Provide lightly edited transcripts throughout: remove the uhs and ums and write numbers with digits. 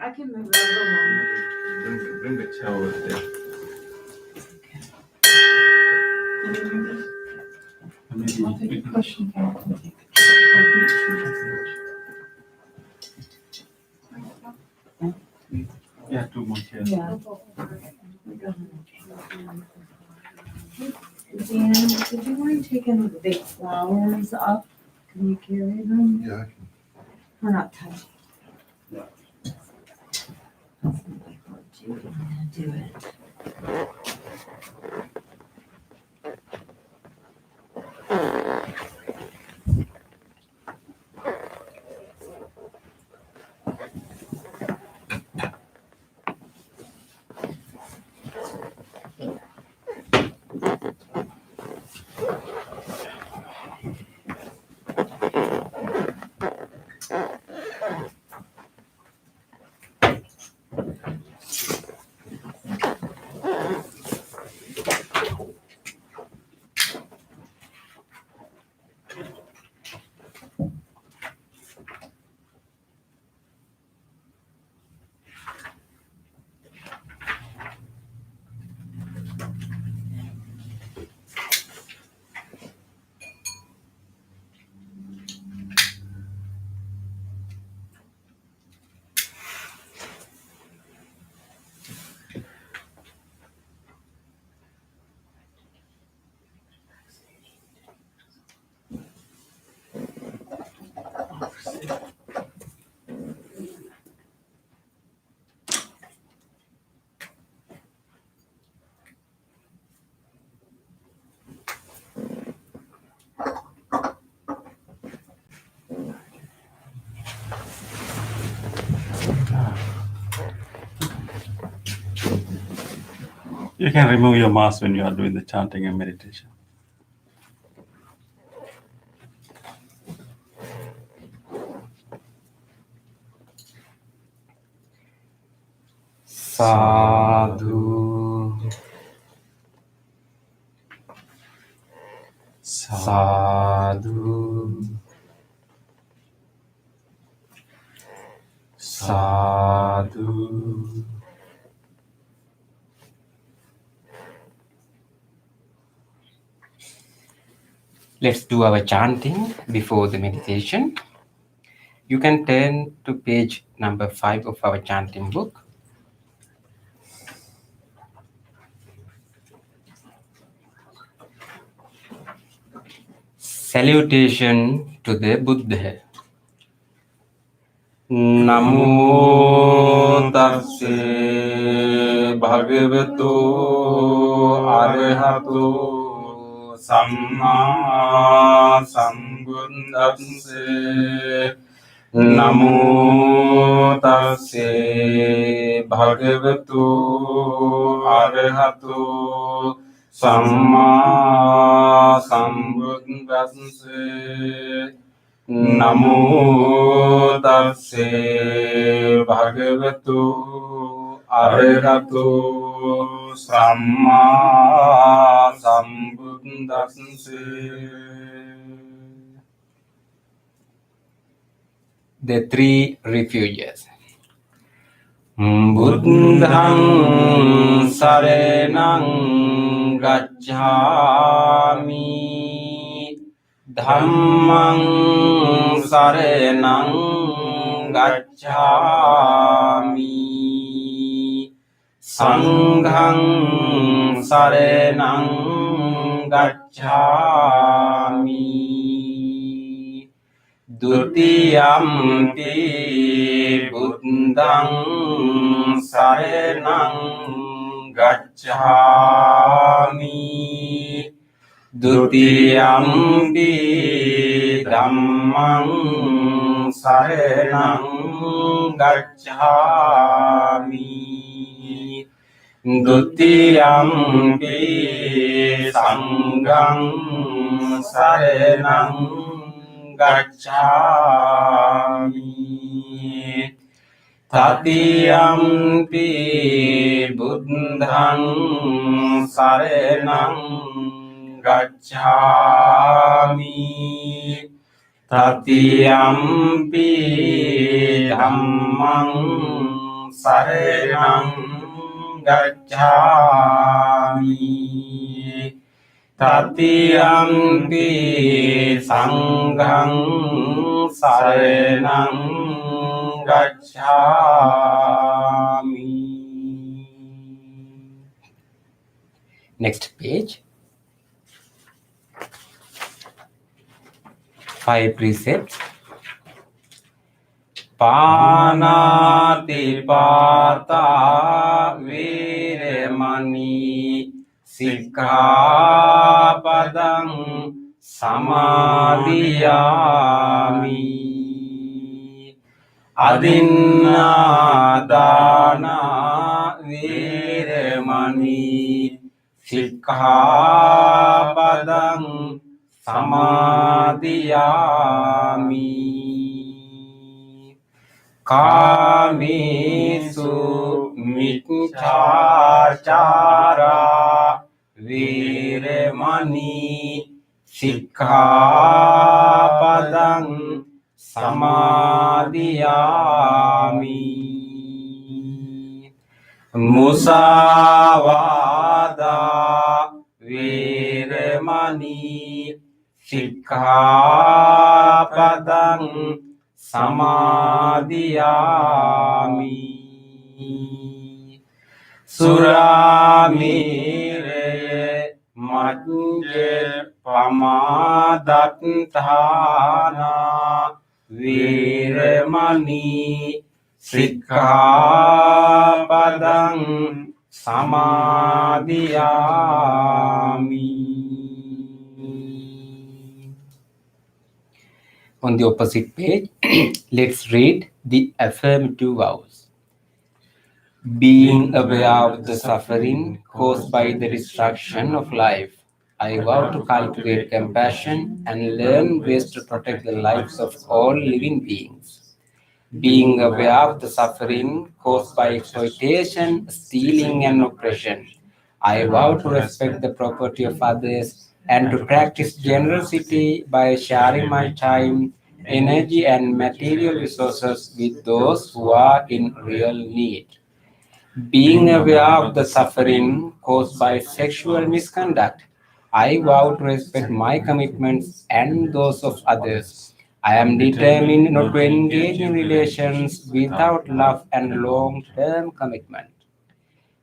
I can move it a little longer. Bring the chair over there. I'll take a cushion back and take the chair. Yeah, two more chairs. Yeah. Dan, did you mind taking the big flowers up? Can you carry them? Yeah. We're not touching. Yeah. You can do it. You can remove your mask when you are doing the chanting and meditation. Sadhu, sadhu, sadhu. Let's do our chanting before the meditation. You can turn to page number 5 of our chanting book. Salutation to the Buddha. Namo tassa bhagavato arahato samma sambuddhassa. Namo tassa bhagavato arahato samma sambuddhassa. Namo tassa bhagavato arahato samma sambuddhassa. The three refuges. Buddhang saranang gacchami, Dhammang saranang gacchami, Sanghang saranang gacchami. Dutiyampi buddhang saranang gacchami, Dutiyampi dhammang saranang gacchami, Dutiyampi sanghang saranang gacchami, tatiyampi buddhang saranang gacchami, tatiyampi dhammang saranang gacchami, tatiyampi sanghang saranang gacchami. Next page. 5 precepts. Panati pata viremani Sikkhapadang samadhiyami. Adinnādāna viremani Sikkhapadang samadhiyami. Kāmesu micchācārā viremani Sikkhapadang samadhiyami. Musāvādā viremani Sikkhapadang samadhiyami. Suramire majje pamadatthāna viremani Sikkhapadang samadhiyami. On the opposite page, let's read the affirmative vows. Being aware of the suffering caused by the destruction of life, I vow to cultivate compassion and learn ways to protect the lives of all living beings. being aware of the suffering caused by exploitation, stealing, and oppression. I vow to respect the property of others and to practice generosity by sharing my time, energy, and material resources with those who are in real need. Being aware of the suffering caused by sexual misconduct, I vow to respect my commitments and those of others. I am determined not to engage in relations without love and long term commitment.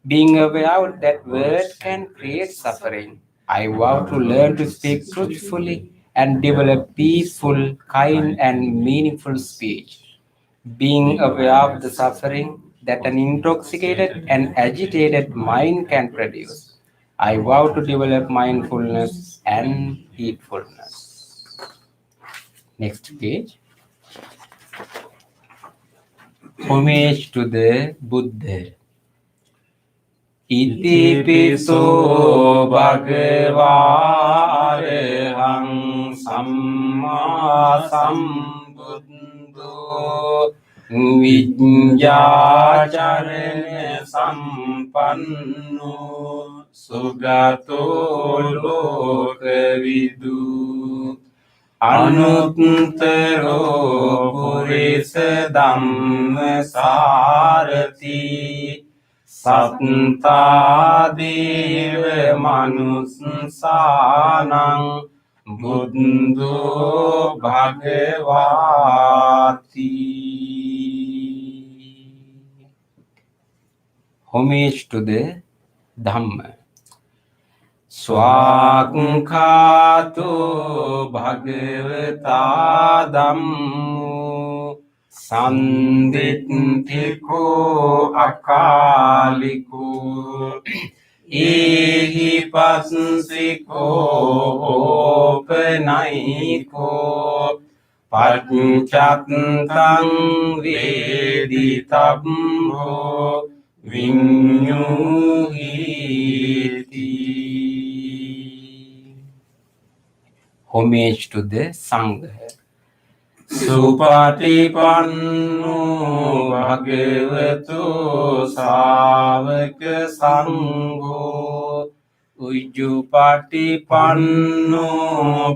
Being aware that words can create suffering, I vow to learn to speak truthfully and develop peaceful, kind, and meaningful speech. Being aware of the suffering that an intoxicated and agitated mind can produce, I vow to develop mindfulness and heedfulness. Next page. Homage to the Buddha. Itipiso Bhagava Arahang Samma Sambuddho Vijñācarana Sampanno Sugato Lokavidu Anuttaro Purisa Dhamma Sarati Satta Deva Manussanang Buddho Bhagavati. Homage to the Dhamma. Swakhato Bhagavata Dhammo Sanditthiko Akaliko Ehi Passiko Opanayiko Pacchatthang Veditabbo Vinyuhiti. Homage to the Sangha. Supatipanno Bhagavato Sāvaka Sangho Ujjupatipanno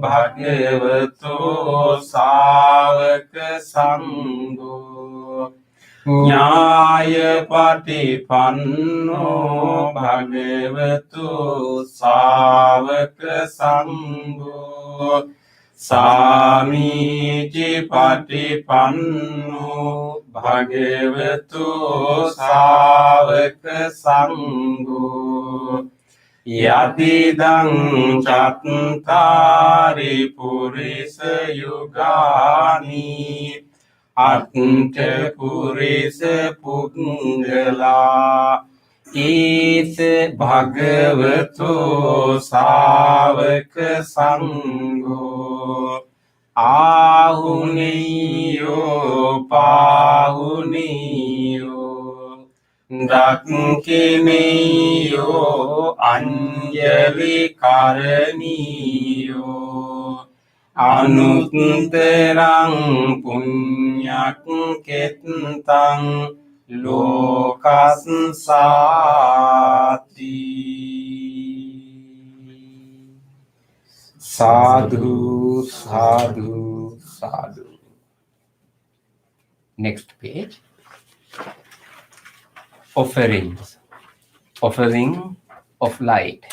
Bhagavato Sāvaka Sangho Nyāya Patipanno Bhagavato Sāvaka Sangho Samīci Patipanno Bhagavato Sāvaka Sangho Yatidang Cattari Purisa Yugani Atta Purisa Punggala It Bhagavato Sāvaka Sangho Ahuniyo Pahuniyo Dakkiniyo Anjali Karaniyo Anutterang Punyak Kettang Lokassati. Sadhu, sadhu, sadhu. Next page. Offerings. Offering of light.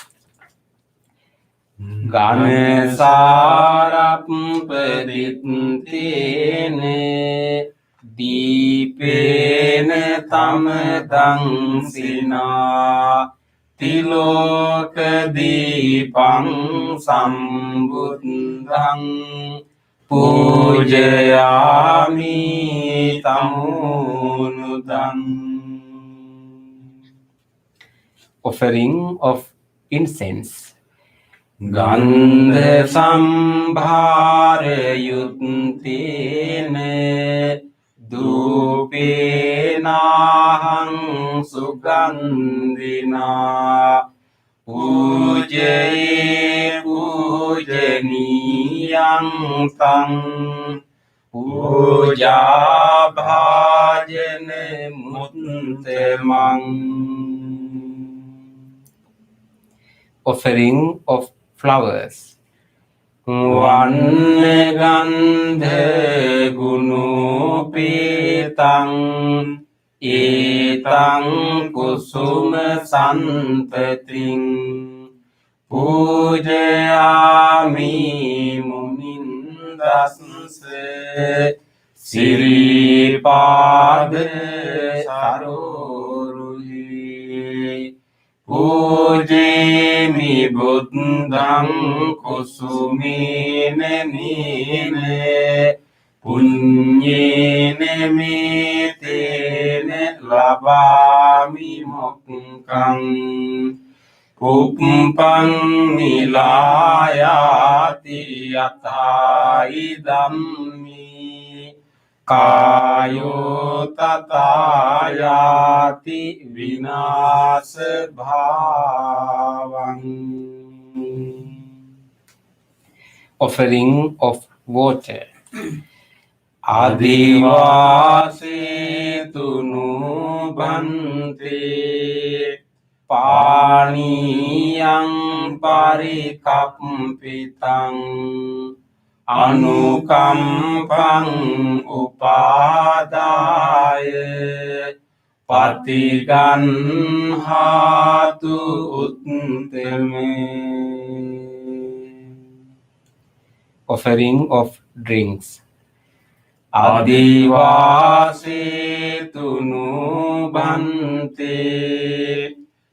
Ganesarappaditene Dīpena tamadang sina Tiloka dīpang sambuddhang Pujayami tamunudang. Offering of incense. Gandha sambhara yuttene Dupenahang sugandhina Pujaye pujaniyang tang Puja bhajane muttamang. Offering of flowers. Vanne gandhe gunupitang etang kusuma santating pujayami munindasse siripade saroruhi pujemi buddhang kusumine nine punyene metene labami mokkang uppang nilayati yathai dhammi kayo tatayati vinasa bhavang. Offering of water. Adivase tunu bante paniyang parikampitang anukampang upadaya patiganhatu uttame. Offering of drinks. Adivase tunu bante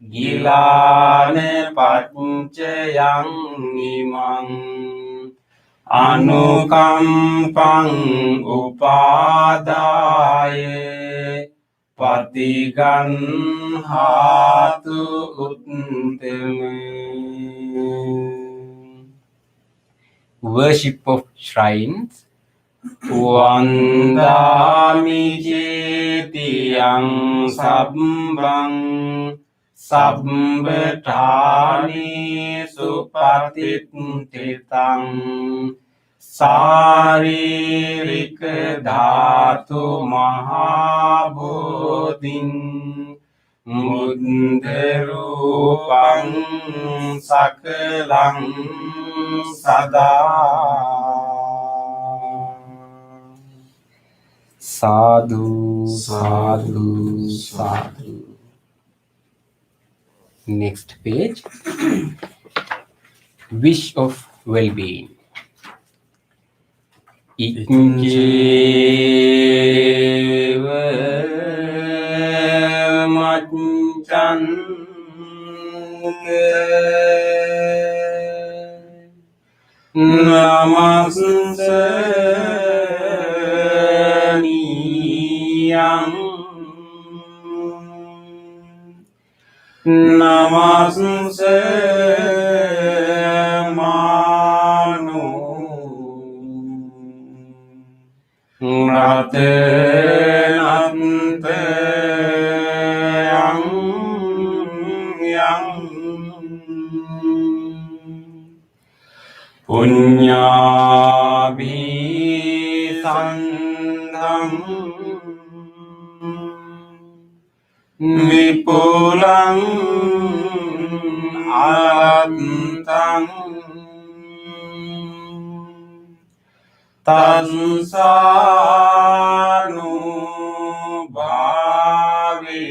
gilane pancayang imang anukampang upadaya patiganhatu uttame. Worship of shrines. Vandami jetiyang sabbang sabbethani supatititang saririka dhatu mahabodhin muddharupang sakalang sada. Sadhu, sadhu, sadhu. Next page. Wish of well-being. Ikjeva macchanta namaste namaste manu ratenante yang punyabhi sandham vipulang alantang tansanu bhavi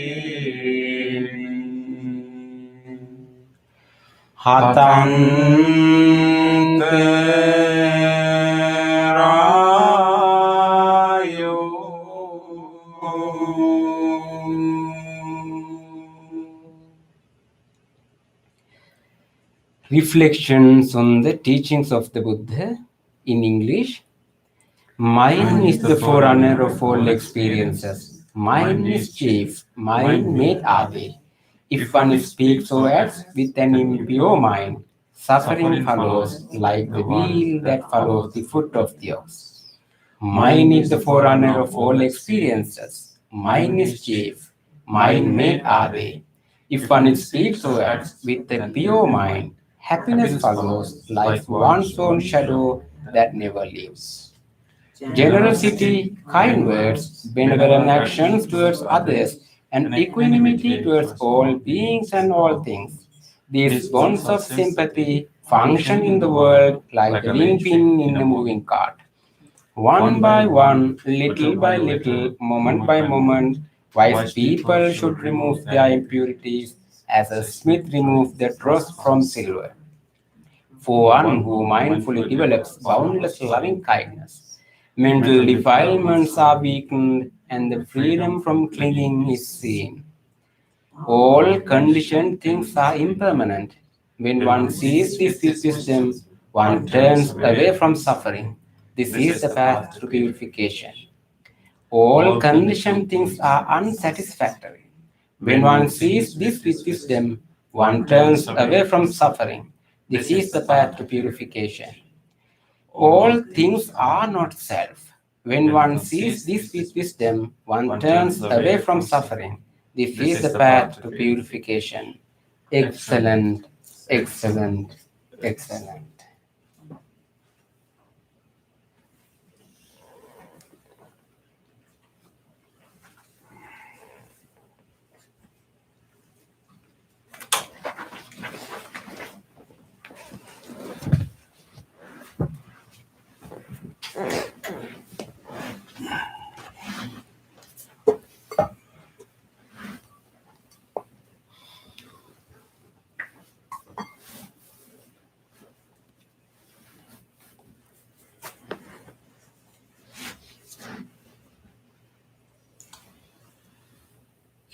hatante rayo. Reflections on the teachings of the Buddha in English. Mind is the forerunner of all experiences. Mind is chief. Mind made Ave. If one speaks or acts with an impure mind, suffering follows like the wheel that follows the foot of the ox. Mind is the forerunner of all experiences. Mind is chief. Mind made Ave. If one speaks or acts with a pure mind, happiness follows like one's own shadow that never leaves. generosity, kind words, benevolent actions towards others, and equanimity towards all beings and all things. These bonds of sympathy function in the world like a linchpin in a moving cart. One by one, little by little, moment by moment, wise people should remove their impurities as a smith removes the dross from silver. For one who mindfully develops boundless loving kindness, mental defilements are weakened and the freedom from clinging is seen. All conditioned things are impermanent. When one sees this with wisdom, one turns away from suffering. This is the path to purification. All conditioned things are unsatisfactory. When one sees this with wisdom, one turns away from suffering. This is the path to purification. All things are not self. When one sees this with wisdom, one turns away from suffering. This is the path to purification. Excellent, excellent, excellent.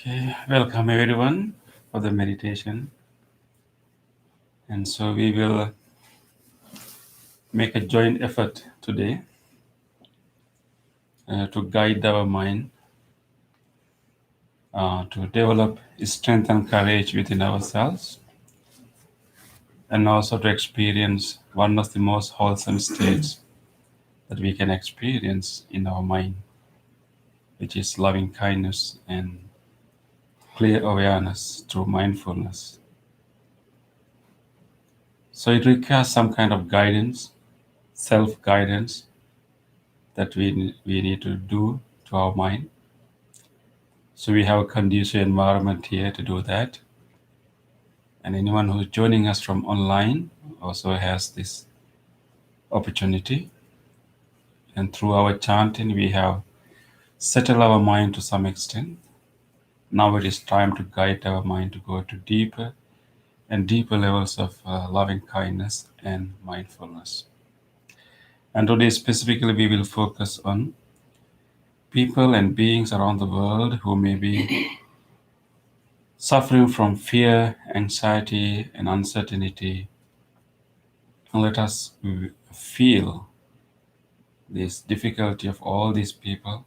Okay, welcome everyone for the meditation. And so we will make a joint effort today to guide our mind, to develop strength and courage within ourselves, and also to experience one of the most wholesome states that we can experience in our mind, which is loving kindness and clear awareness through mindfulness. So it requires some kind of guidance, self-guidance that we need to do to our mind. So we have a conducive environment here to do that. And anyone who's joining us from online also has this opportunity. And through our chanting, we have settled our mind to some extent. Now it is time to guide our mind to go to deeper and deeper levels of loving kindness and mindfulness. And today specifically we will focus on people and beings around the world who may be suffering from fear, anxiety, and uncertainty. And let us feel this difficulty of all these people.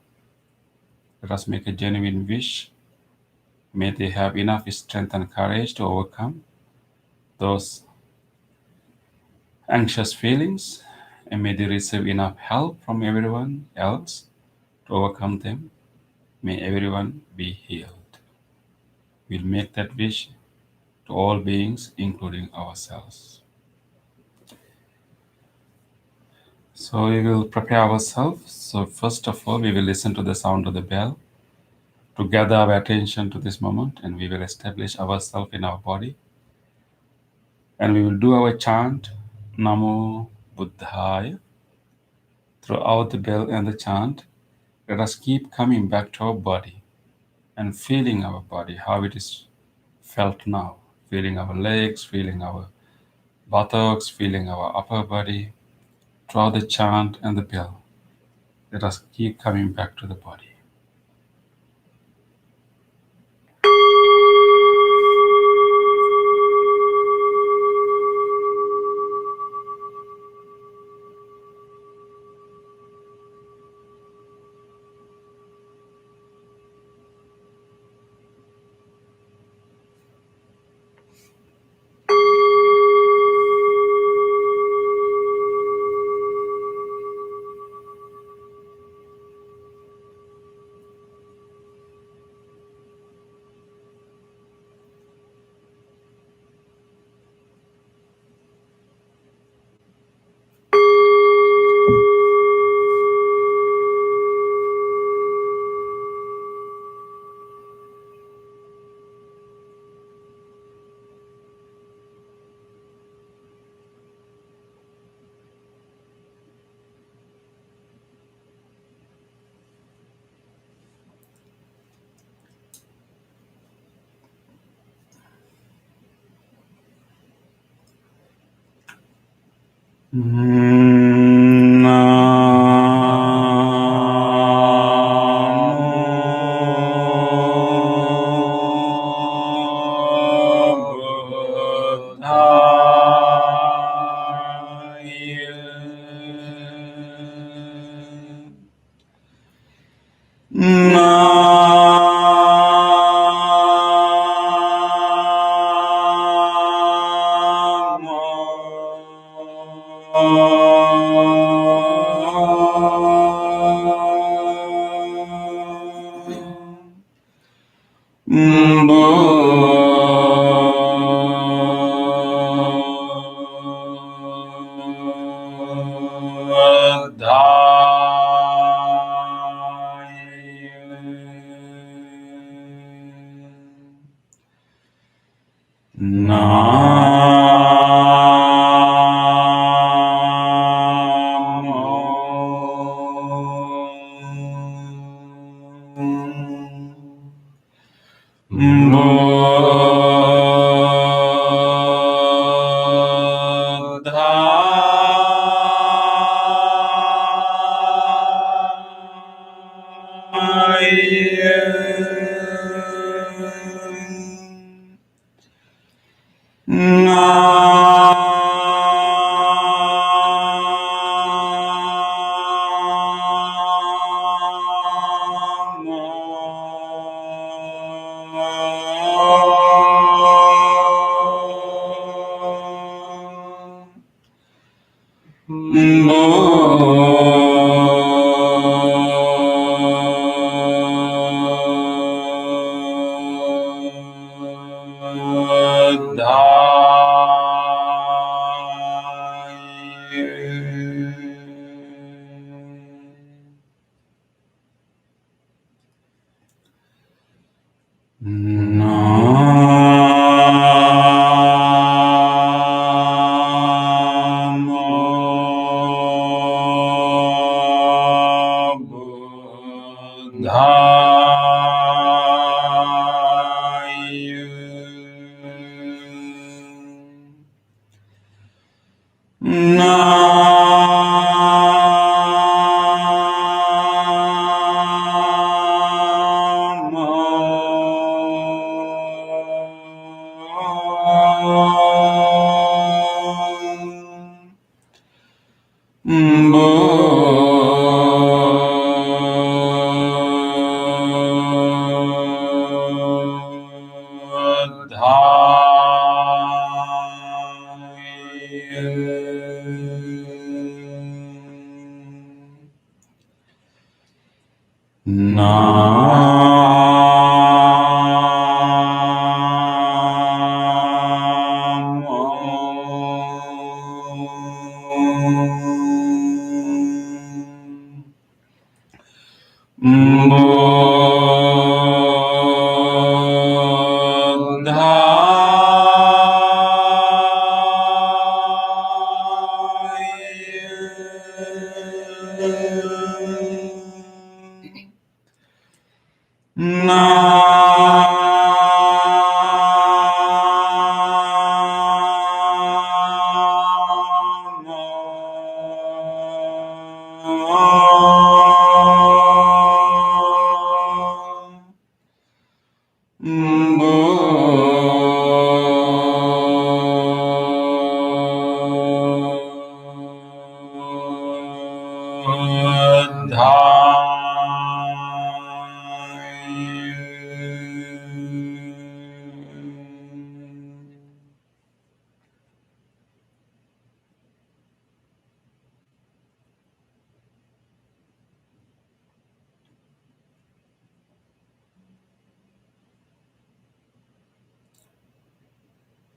Let us make a genuine wish. May they have enough strength and courage to overcome those anxious feelings, and may they receive enough help from everyone else to overcome them. May everyone be healed. We'll make that wish to all beings, including ourselves. So we will prepare ourselves. So first of all, we will listen to the sound of the bell to gather our attention to this moment, and we will establish ourselves in our body. And we will do our chant, Namo Buddhaya. Throughout the bell and the chant, let us keep coming back to our body and feeling our body, how it is felt now. Feeling our legs, feeling our buttocks, feeling our upper body. Throughout the chant and the bell, let us keep coming back to the body.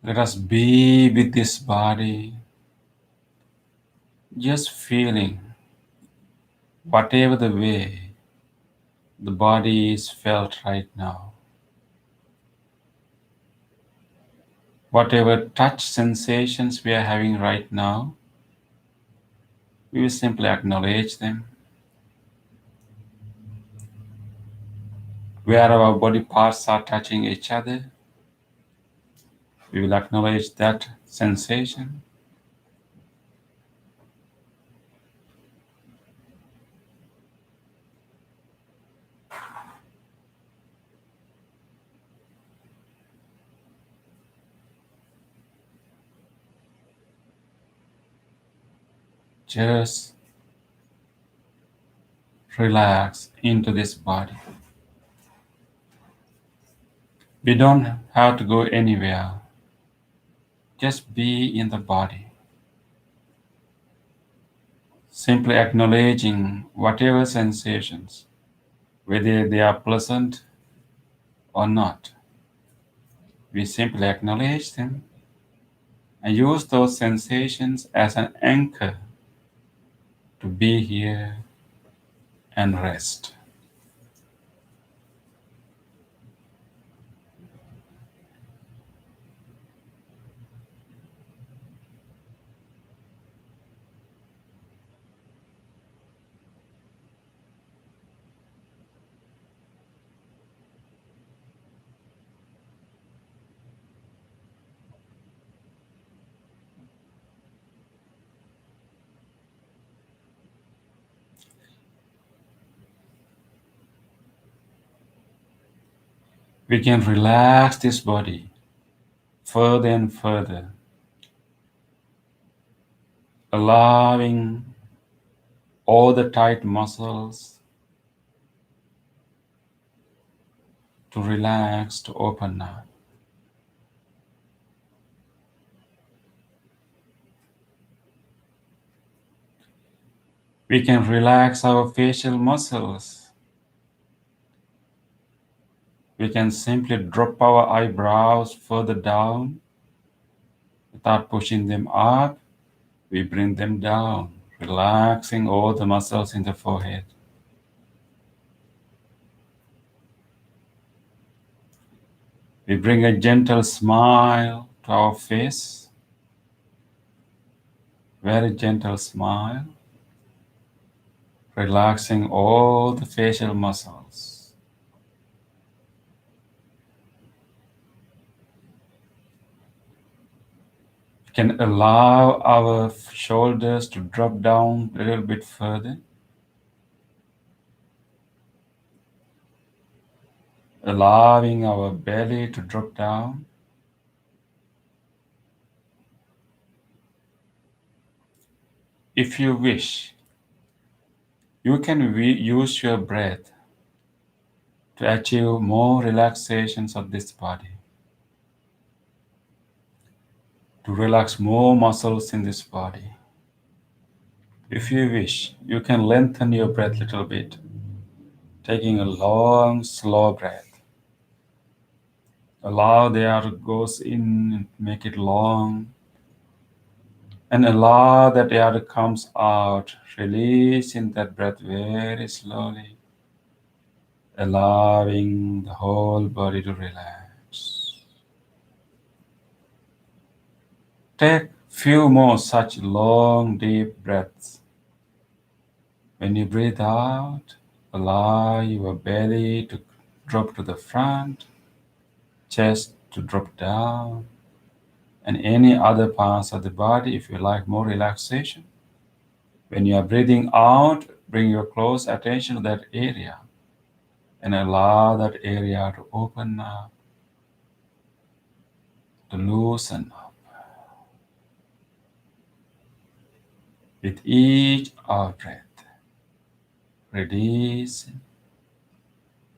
Let us be with this body, just feeling whatever the way the body is felt right now. Whatever touch sensations we are having right now, we will simply acknowledge them. Where our body parts are touching each other, we will acknowledge that sensation. just relax into this body. We don't have to go anywhere. Just be in the body. Simply acknowledging whatever sensations, whether they are pleasant or not. We simply acknowledge them and use those sensations as an anchor to be here and rest. We can relax this body further and further, allowing all the tight muscles to relax, to open up. We can relax our facial muscles. We can simply drop our eyebrows further down without pushing them up. We bring them down, relaxing all the muscles in the forehead. We bring a gentle smile to our face, very gentle smile, relaxing all the facial muscles. We can allow our shoulders to drop down a little bit further. Allowing our belly to drop down. If you wish, you can use your breath to achieve more relaxations of this body, to relax more muscles in this body. If you wish, you can lengthen your breath a little bit, taking a long, slow breath. Allow the air to go in and make it long, and allow that air to comes out, releasing that breath very slowly, allowing the whole body to relax. Take few more such long, deep breaths. When you breathe out, allow your belly to drop to the front, chest to drop down, and any other parts of the body if you like more relaxation. When you are breathing out, bring your close attention to that area and allow that area to open up, to loosen up. With each out breath, releasing,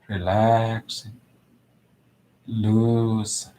relaxing, loosening.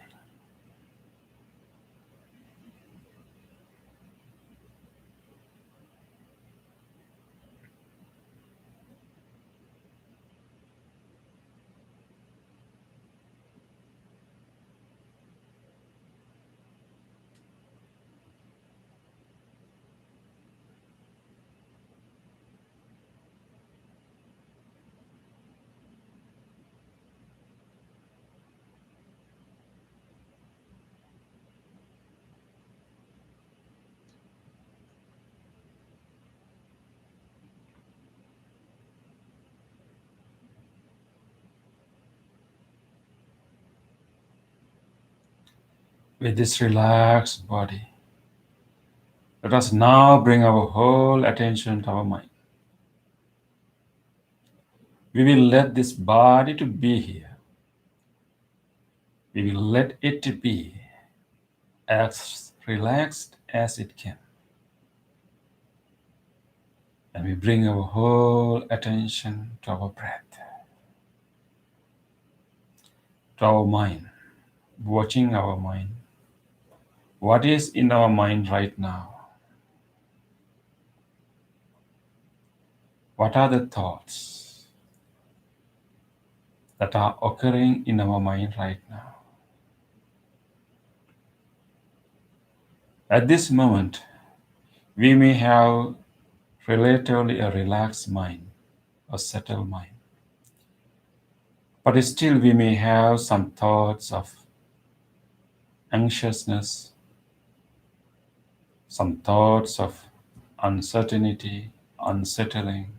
With this relaxed body, let us now bring our whole attention to our mind. We will let this body to be here. We will let it to be as relaxed as it can. And we bring our whole attention to our breath, to our mind, watching our mind. What is in our mind right now? What are the thoughts that are occurring in our mind right now? At this moment, we may have relatively a relaxed mind, a settled mind. But still we may have some thoughts of anxiousness, some thoughts of uncertainty, unsettling.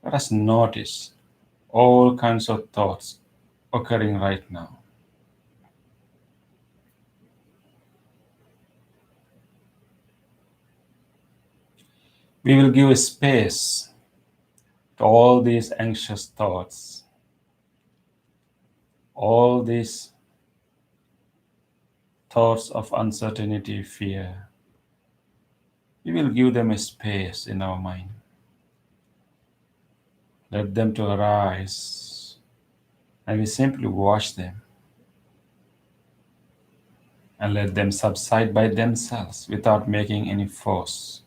Let us notice all kinds of thoughts occurring right now. We will give a space to all these anxious thoughts, all these thoughts of uncertainty, fear. We will give them a space in our mind. Let them to arise, and we simply watch them and let them subside by themselves without making any force.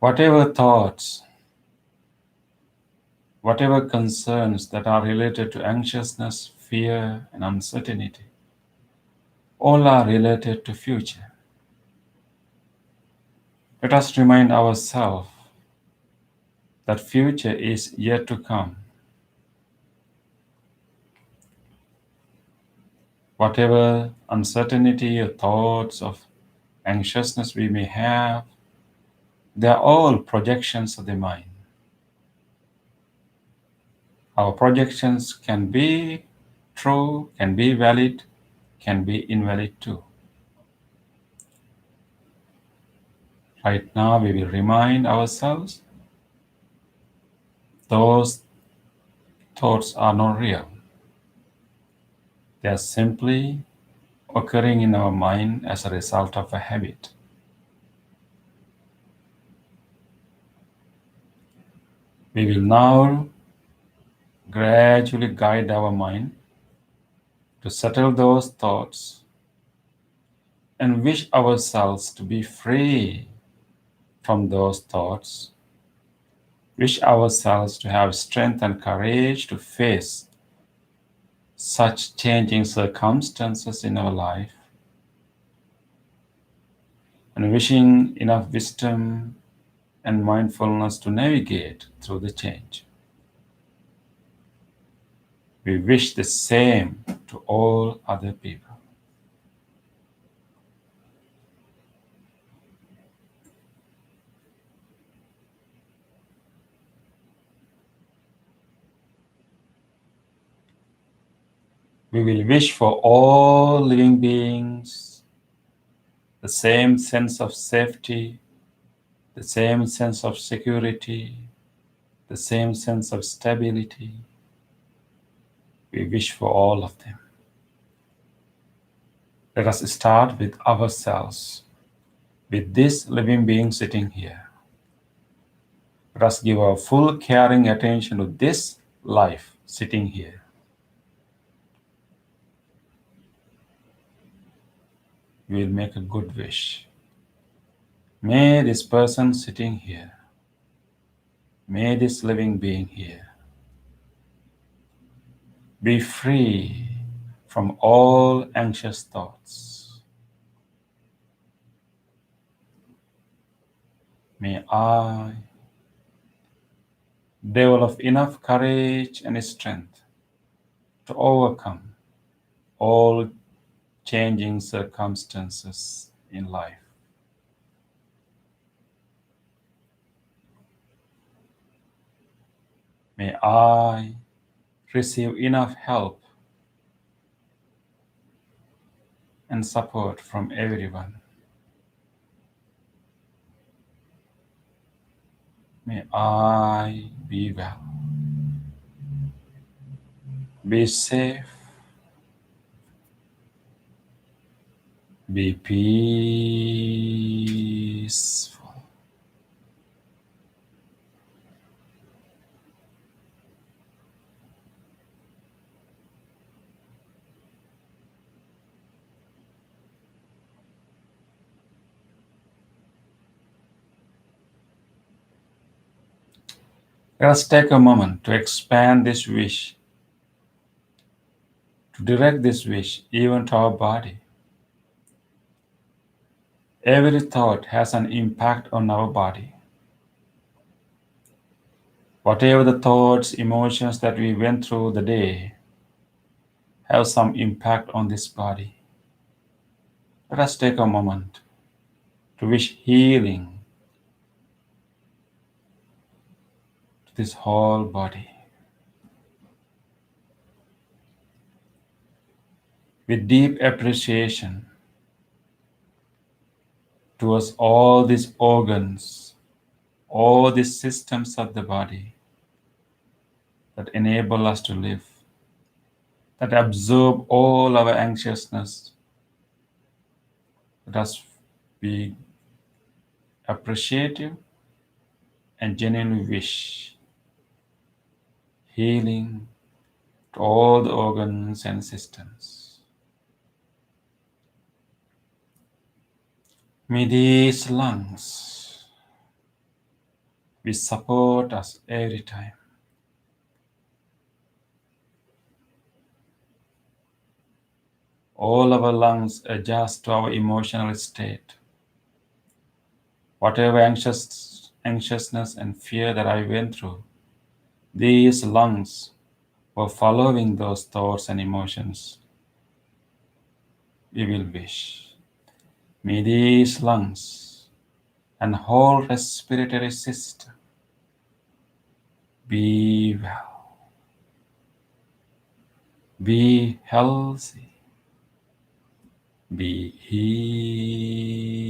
Whatever thoughts, whatever concerns that are related to anxiousness, fear, and uncertainty, all are related to future. Let us remind ourselves that future is yet to come. Whatever uncertainty or thoughts of anxiousness we may have, they are all projections of the mind. Our projections can be true, can be valid, can be invalid too. Right now, we will remind ourselves those thoughts are not real. They are simply occurring in our mind as a result of a habit. We will now gradually guide our mind to settle those thoughts and wish ourselves to be free from those thoughts. Wish ourselves to have strength and courage to face such changing circumstances in our life, and wishing enough wisdom and mindfulness to navigate through the change. We wish the same to all other people. We will wish for all living beings the same sense of safety, the same sense of security, the same sense of stability. We wish for all of them. Let us start with ourselves, with this living being sitting here. Let us give our full caring attention to this life sitting here. We will make a good wish. May this person sitting here, may this living being here be free from all anxious thoughts. May I develop enough courage and strength to overcome all changing circumstances in life. May I receive enough help and support from everyone. May I be well, be safe, be peaceful. Let us take a moment to expand this wish, to direct this wish even to our body. Every thought has an impact on our body. Whatever the thoughts, emotions that we went through the day have some impact on this body. Let us take a moment to wish healing to this whole body. With deep appreciation towards all these organs, all these systems of the body that enable us to live, that absorb all our anxiousness. Let us be appreciative and genuinely wish healing to all the organs and systems. May these lungs will support us every time. All our lungs adjust to our emotional state. Whatever anxiousness and fear that I went through, these lungs were following those thoughts and emotions. We will wish. May these lungs and whole respiratory system be well, be healthy, be healed.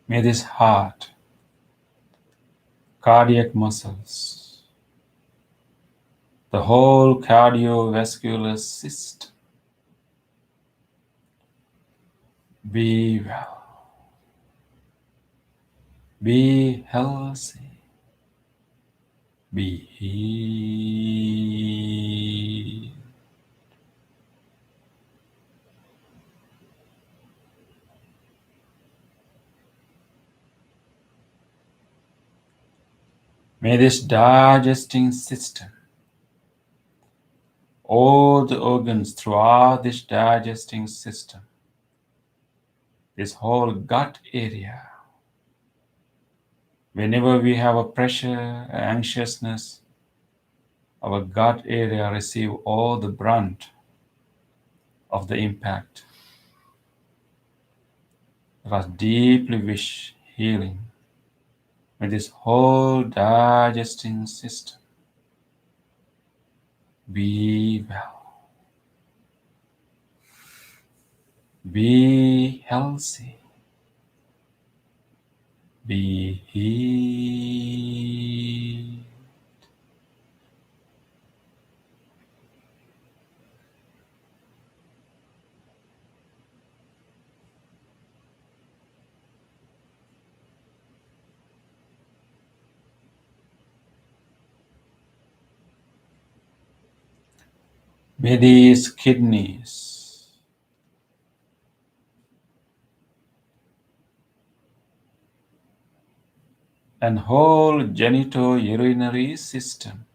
May this heart, cardiac muscles, the whole cardiovascular system be well, be healthy, be healed. May this digesting system, all the organs throughout this digesting system, this whole gut area, whenever we have a pressure, anxiousness, our gut area receive all the brunt of the impact. Let us deeply wish healing with this whole digesting system be well, be healthy, be healed. May these kidneys and whole genitourinary system,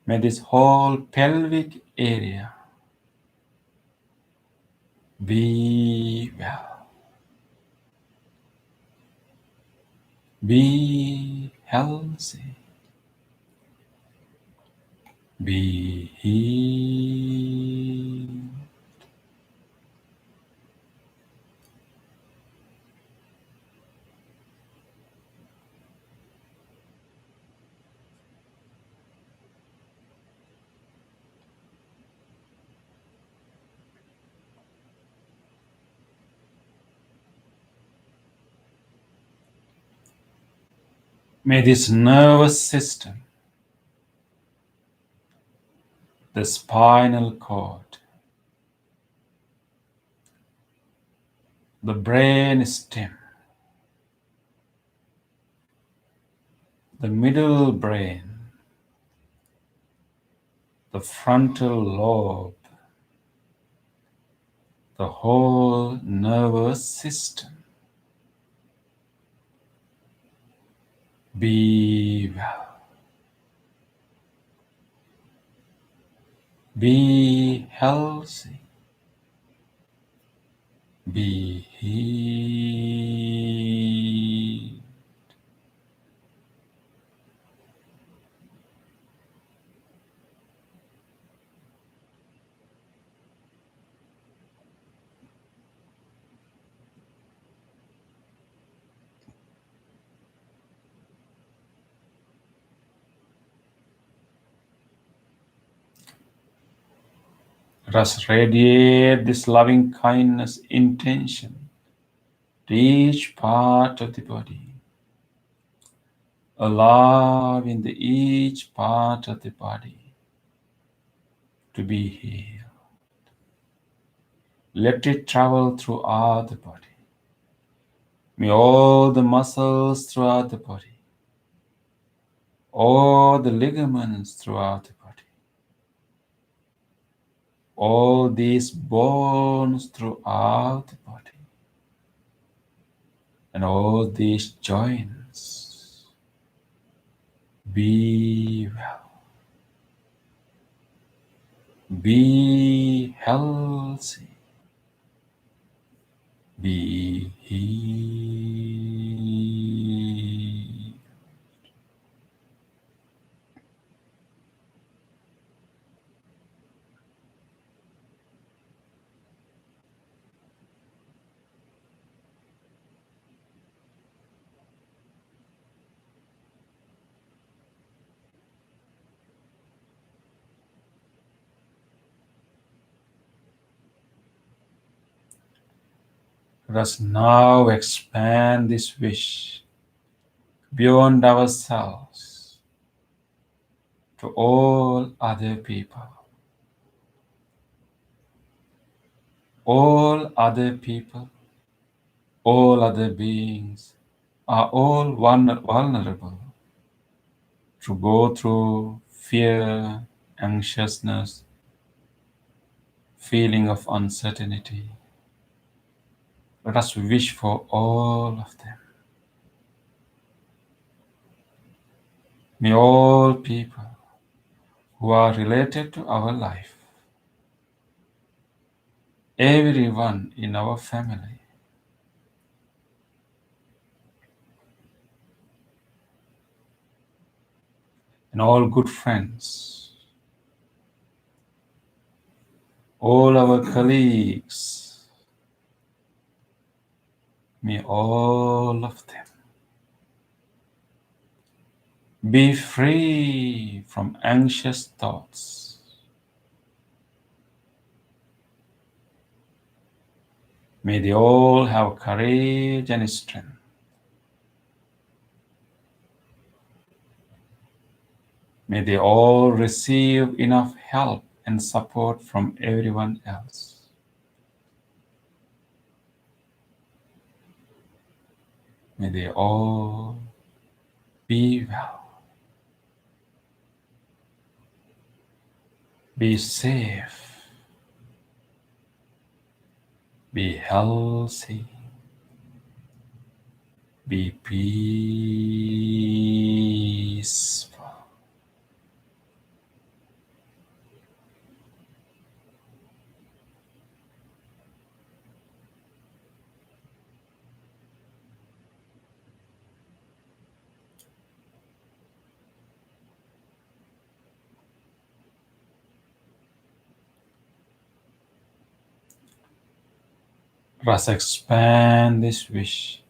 may this whole pelvic area be well, be healthy, be healed. May this nervous system, the spinal cord, the brain stem, the middle brain, the frontal lobe, the whole nervous system be well, be healthy, be healed. Let us radiate this loving kindness intention to each part of the body, allowing each part of the body to be healed. Let it travel throughout the body. May all the muscles throughout the body, all the ligaments throughout the body, all these bones throughout the body, and all these joints be well, be healthy, be healed. Let us now expand this wish beyond ourselves to all other people. All other people, all other beings are all vulnerable to go through fear, anxiousness, feeling of uncertainty. Let us wish for all of them. May all people who are related to our life, everyone in our family, and all good friends, all our colleagues, may all of them be free from anxious thoughts. May they all have courage and strength. May they all receive enough help and support from everyone else. May they all be well, be safe, be healthy, be peaceful. Let us expand this wish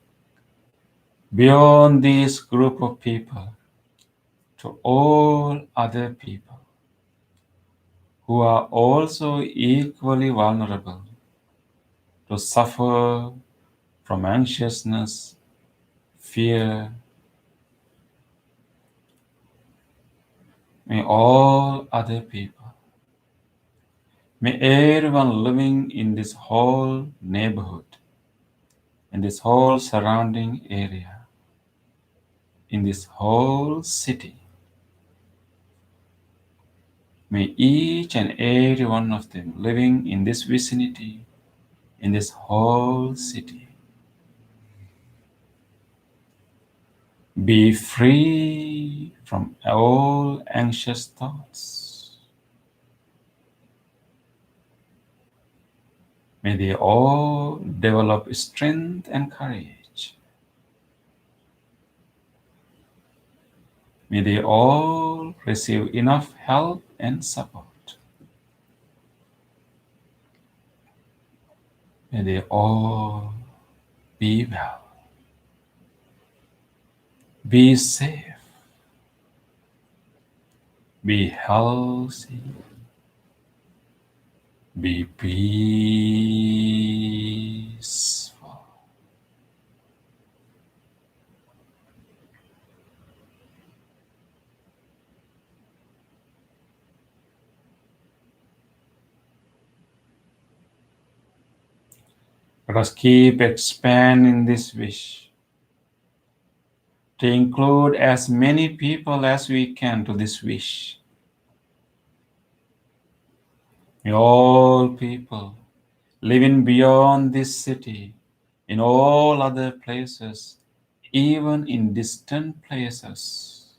beyond this group of people to all other people who are also equally vulnerable to suffer from anxiousness, fear, May all other people, may everyone living in this whole neighborhood, in this whole surrounding area, in this whole city, may each and every one of them living in this vicinity, in this whole city, be free from all anxious thoughts. May they all develop strength and courage. May they all receive enough help and support. May they all be well, be safe, be healthy, be peaceful. Let us keep expanding this wish to include as many people as we can to this wish. May all people living beyond this city, in all other places, even in distant places,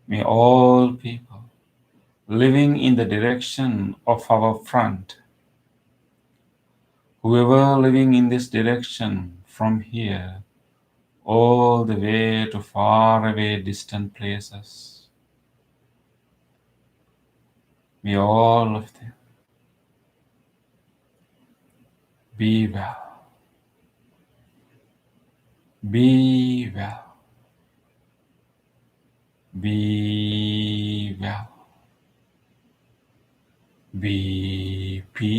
may all people living in the direction of our front, whoever living in this direction from here, all the way to far away distant places, may all of them be well, be well, be well, be peaceful.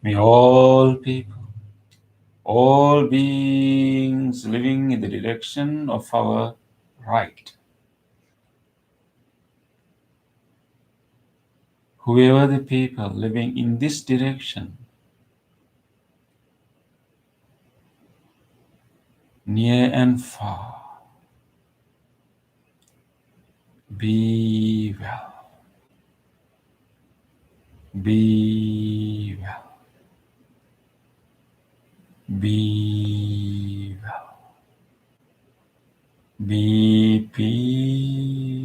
May all people, all beings living in the direction of our right, whoever the people living in this direction, near and far, be well, be well, be well, be peaceful.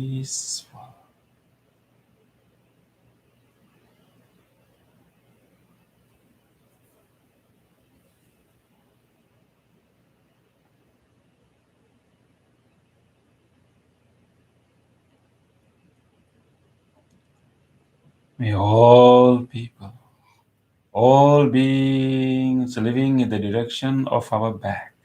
May all people, all beings living in the direction of our back,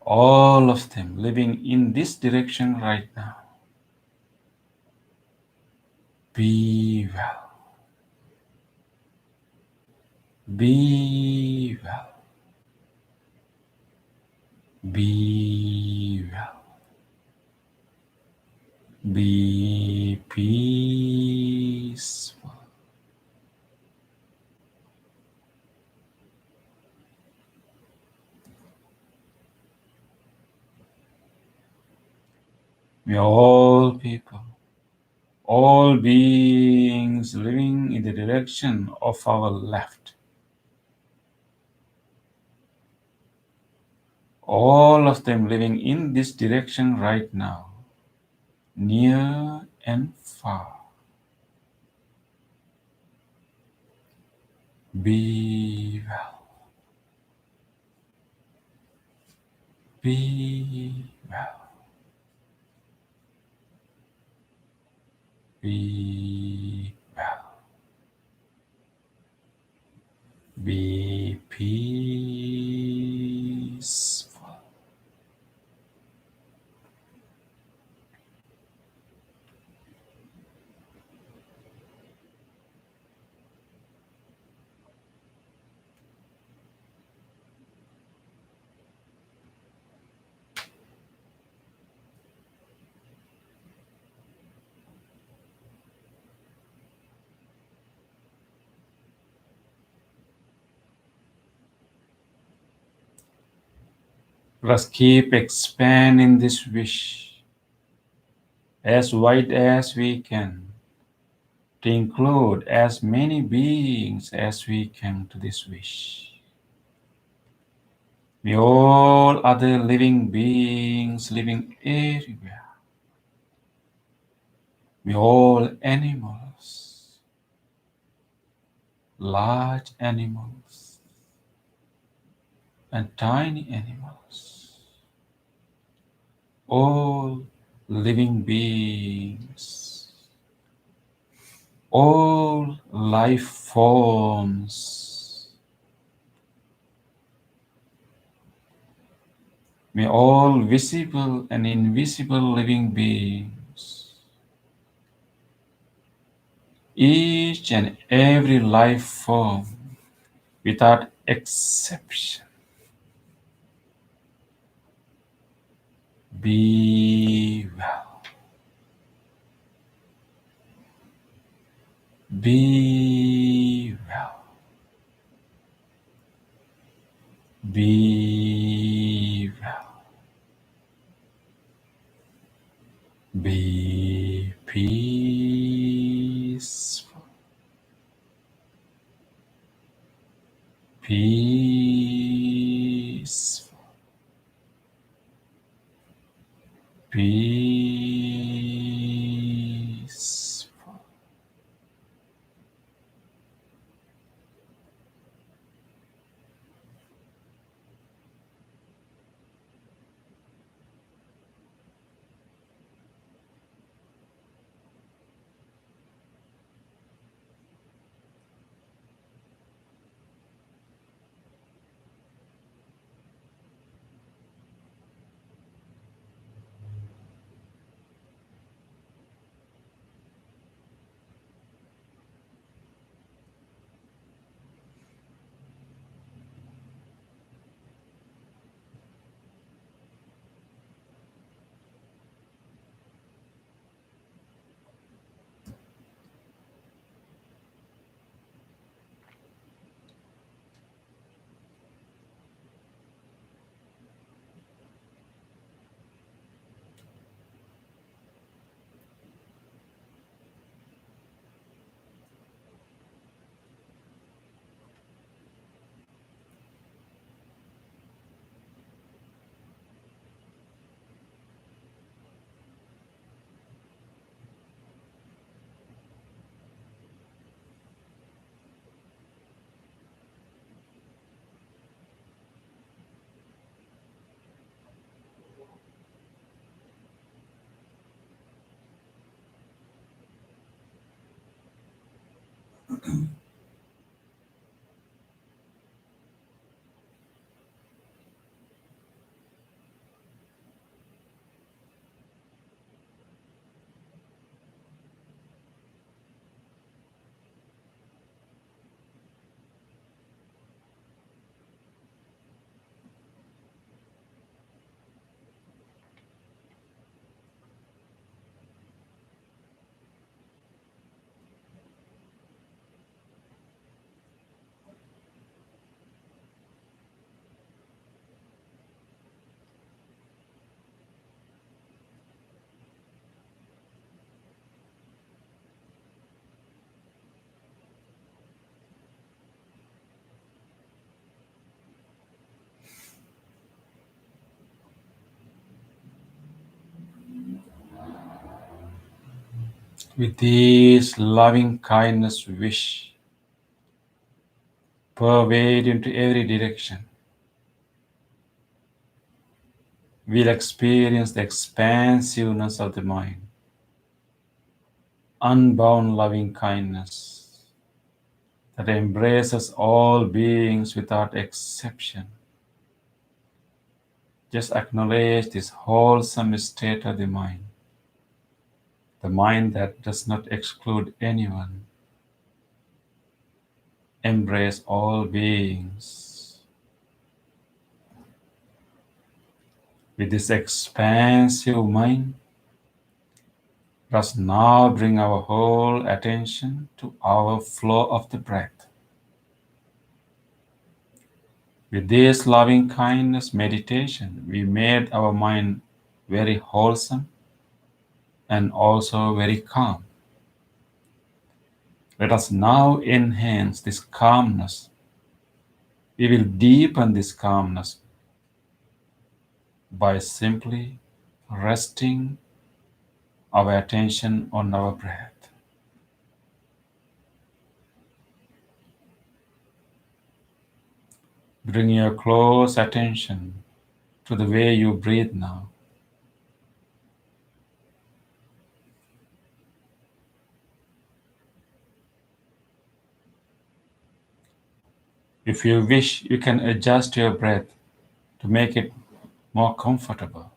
all of them living in this direction right now, be well, be well, be well, be peaceful. May all people, all beings living in the direction of our left, all of them living in this direction right now, near and far, be well, be well, be well, be peaceful. Let's keep expanding this wish as wide as we can to include as many beings as we can to this wish. May all other living beings living everywhere, may all animals, large animals and tiny animals, all living beings, all life forms, may all visible and invisible living beings, each and every life form without exception, be well, be well, be well, be peaceful, peaceful, peaceful. With this loving kindness wish pervade into every direction, we'll experience the expansiveness of the mind, unbound loving kindness that embraces all beings without exception. Just acknowledge this wholesome state of the mind that does not exclude anyone. Embrace all beings. With this expansive mind, let us now bring our whole attention to our flow of the breath. With this loving kindness meditation, we made our mind very wholesome and also very calm. Let us now enhance this calmness. We will deepen this calmness by simply resting our attention on our breath. Bring your close attention to the way you breathe now. If you wish, you can adjust your breath to make it more comfortable.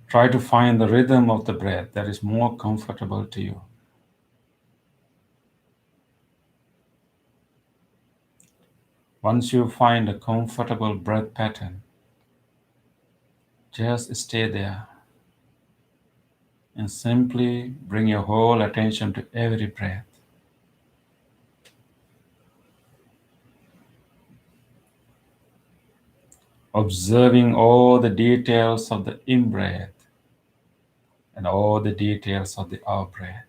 Try to find the rhythm of the breath that is more comfortable to you. Once you find a comfortable breath pattern, just stay there and simply bring your whole attention to every breath. Observing all the details of the in-breath and all the details of the out-breath.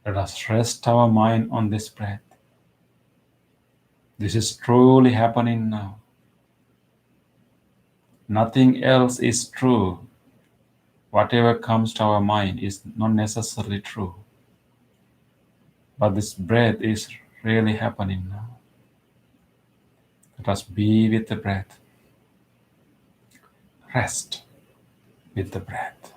Let us rest our mind on this breath. This is truly happening now. Nothing else is true. Whatever comes to our mind is not necessarily true. But this breath is really happening now. Let us be with the breath. Rest with the breath.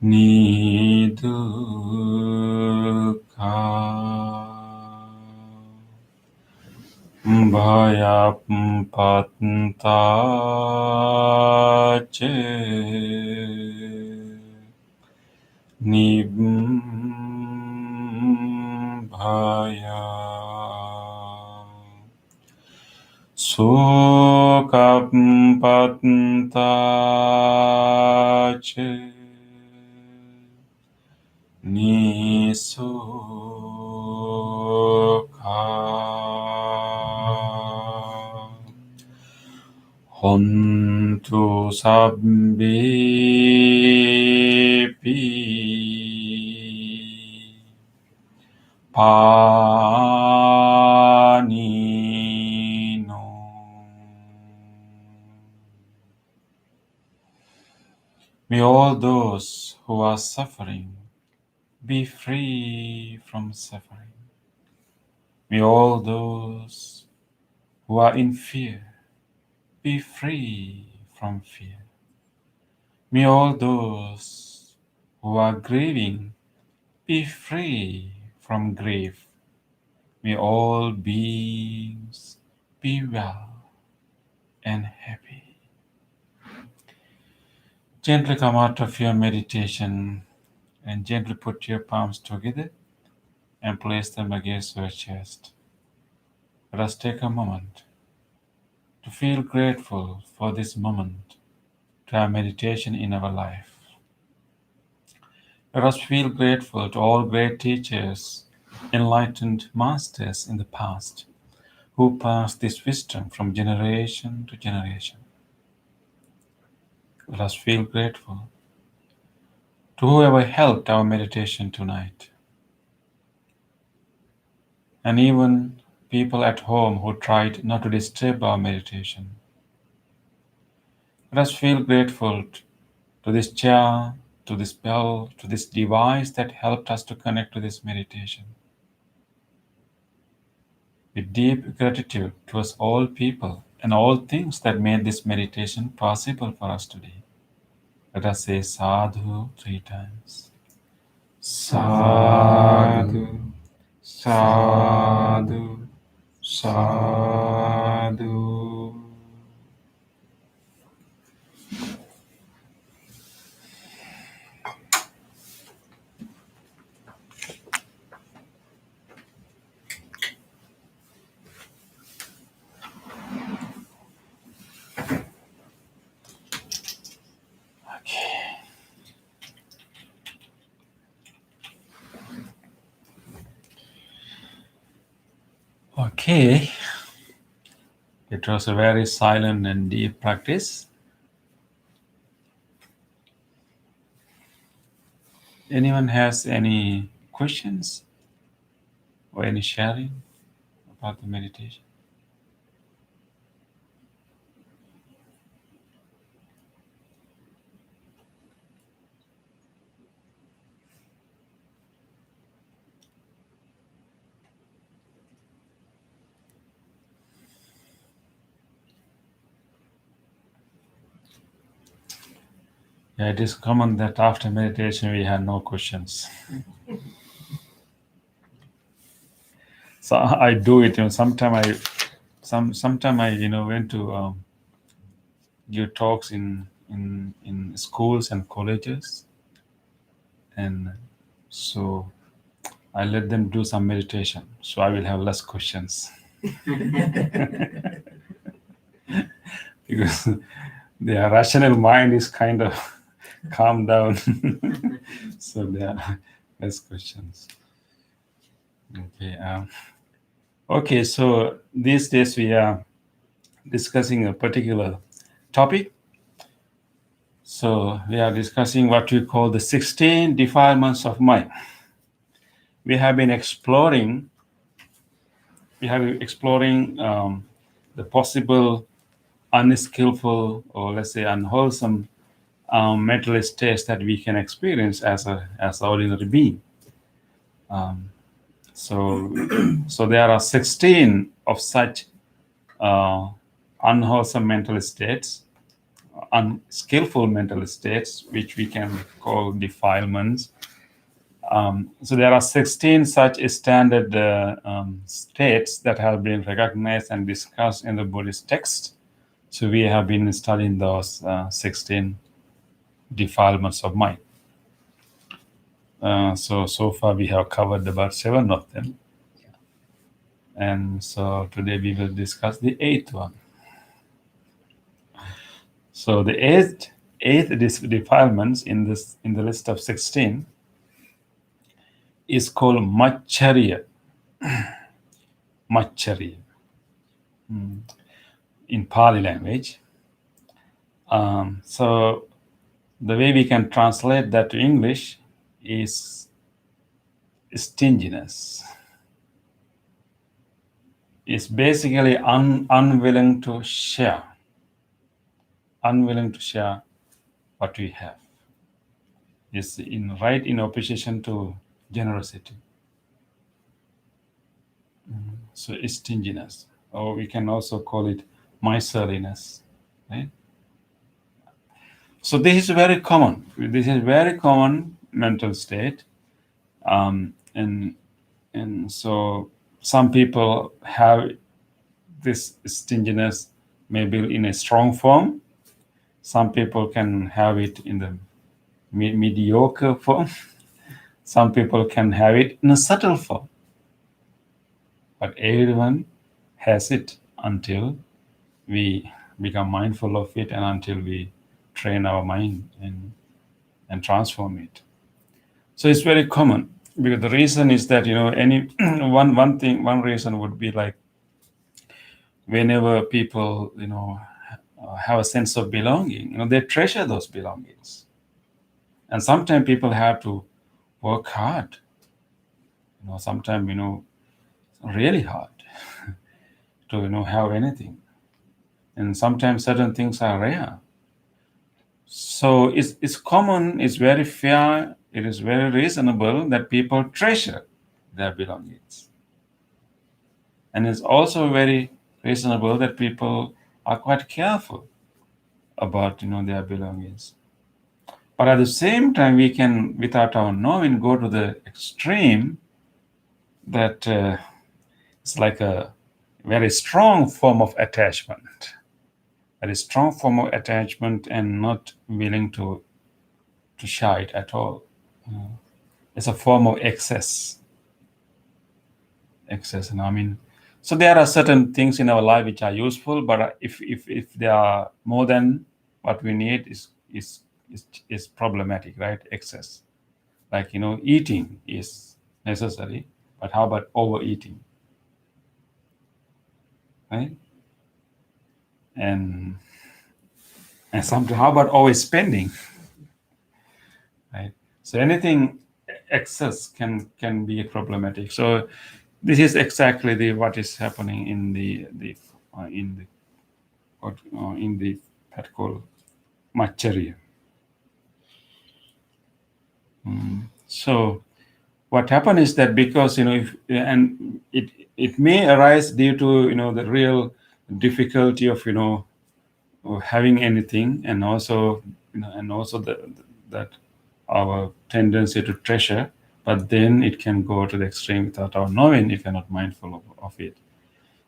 Nidukha Bhayapattache Nibbhaya Sukampattache Nisukha Hontu sabbipi panino. May all those who are suffering be free from suffering. May all those who are in fear be free from fear. May all those who are grieving be free from grief. May all beings be well and happy. Gently come out of your meditation and gently put your palms together and place them against your chest. Let us take a moment to feel grateful for this moment to have meditation in our life. Let us feel grateful to all great teachers, enlightened masters in the past who passed this wisdom from generation to generation. Let us feel grateful to whoever helped our meditation tonight, and even people at home who tried not to disturb our meditation. Let us feel grateful to this chair, to this bell, to this device that helped us to connect to this meditation. With deep gratitude towards all people and all things that made this meditation possible for us today. Let us say sadhu 3 times. Sadhu, sadhu, sadhu. Okay, it was a very silent and deep practice. Anyone has any questions or any sharing about the meditation? Yeah, it is common that after meditation we have no questions. So I do it. Sometime I went to give talks in schools and colleges, and so I let them do some meditation. So I will have less questions because their rational mind is kind of calmed down. So there are less questions. Okay, so these days we are discussing a particular topic. So we are discussing what we call the 16 defilements of mind. We have been exploring the possible unskillful, or let's say unwholesome mental states that we can experience as an ordinary being. So there are 16 of such unwholesome mental states, unskillful mental states, which we can call defilements. So there are 16 such standard states that have been recognized and discussed in the Buddhist text. So we have been studying those 16 defilements of mind. So far we have covered about 7 of them. And so today we will discuss the 8th one. So the eighth defilements in the list of 16 is called Maccharya. Maccharya in Pali language. So the way we can translate that to English is stinginess. It's basically unwilling to share. Unwilling to share what we have. Is right in opposition to generosity. So stinginess, or we can also call it miserliness, right? So this is very common. This is very common mental state, and so some people have this stinginess maybe in a strong form. Some people can have it in the mediocre form. Some people can have it in a subtle form. But everyone has it until we become mindful of it and until we train our mind and transform it. So it's very common, because the reason is that, any one reason would be like whenever people, have a sense of belonging, they treasure those belongings. And sometimes people have to work hard, sometimes, really hard to, have anything. And sometimes certain things are rare. So it's common, it's very fair, it is very reasonable that people treasure their belongings. And it's also very reasonable that people are quite careful about, their belongings. But at the same time, we can, without our knowing, go to the extreme that it's like a very strong form of attachment. A strong form of attachment and not willing to share it at all. It's a form of excess. So there are certain things in our life which are useful, but if they are more than what we need, is problematic, right? Excess. Like, eating is necessary, but how about overeating? Right? And something, how about always spending? Right? So anything excess can be problematic. So this is exactly what is happening in the that called Maccharya. So what happened is that because and it may arise due to the real difficulty of having anything, and also that our tendency to treasure, but then it can go to the extreme without our knowing if you're not mindful of it.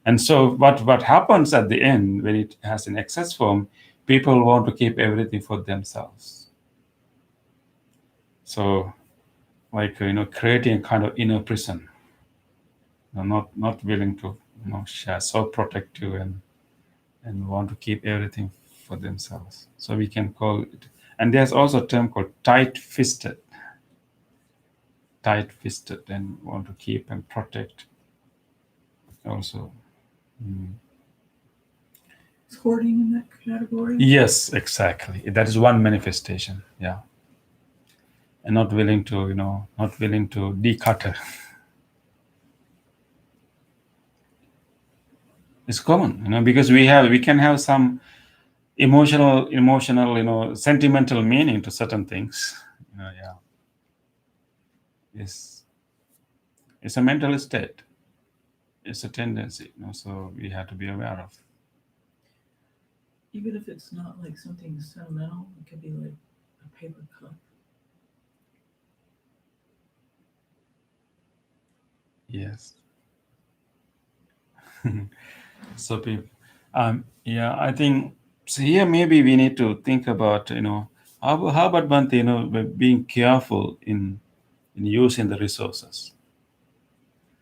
And so what happens at the end when it has an excess form, people want to keep everything for themselves. So like creating a kind of inner prison, not willing to share, so protective and want to keep everything for themselves. So we can call it, and there's also a term called tight-fisted, and want to keep and protect also. Is hoarding in that category? Yes, exactly. That is one manifestation. Yeah. And not willing to declutter. It's common, because we can have some emotional, sentimental meaning to certain things. Yeah. It's a mental state. It's a tendency, so we have to be aware of. Even if it's not like something sentimental, it could be like a paper cup. Yes. So people, yeah, I think so. Here, maybe we need to think about, how about Bhante, being careful in using the resources,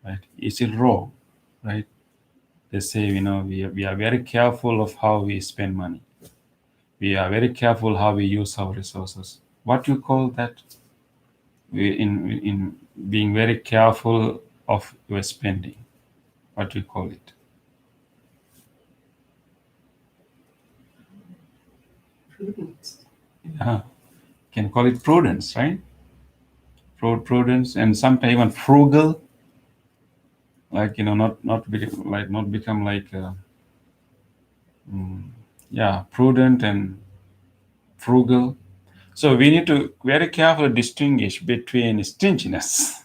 right? Is it wrong, right? They say, we are very careful of how we spend money. We are very careful how we use our resources. What do you call that? In being very careful of your spending. What do you call it? Prudence. Yeah, can call it prudence, right? Prudence, and sometimes even frugal. Like not become like prudent and frugal. So we need to very carefully distinguish between stinginess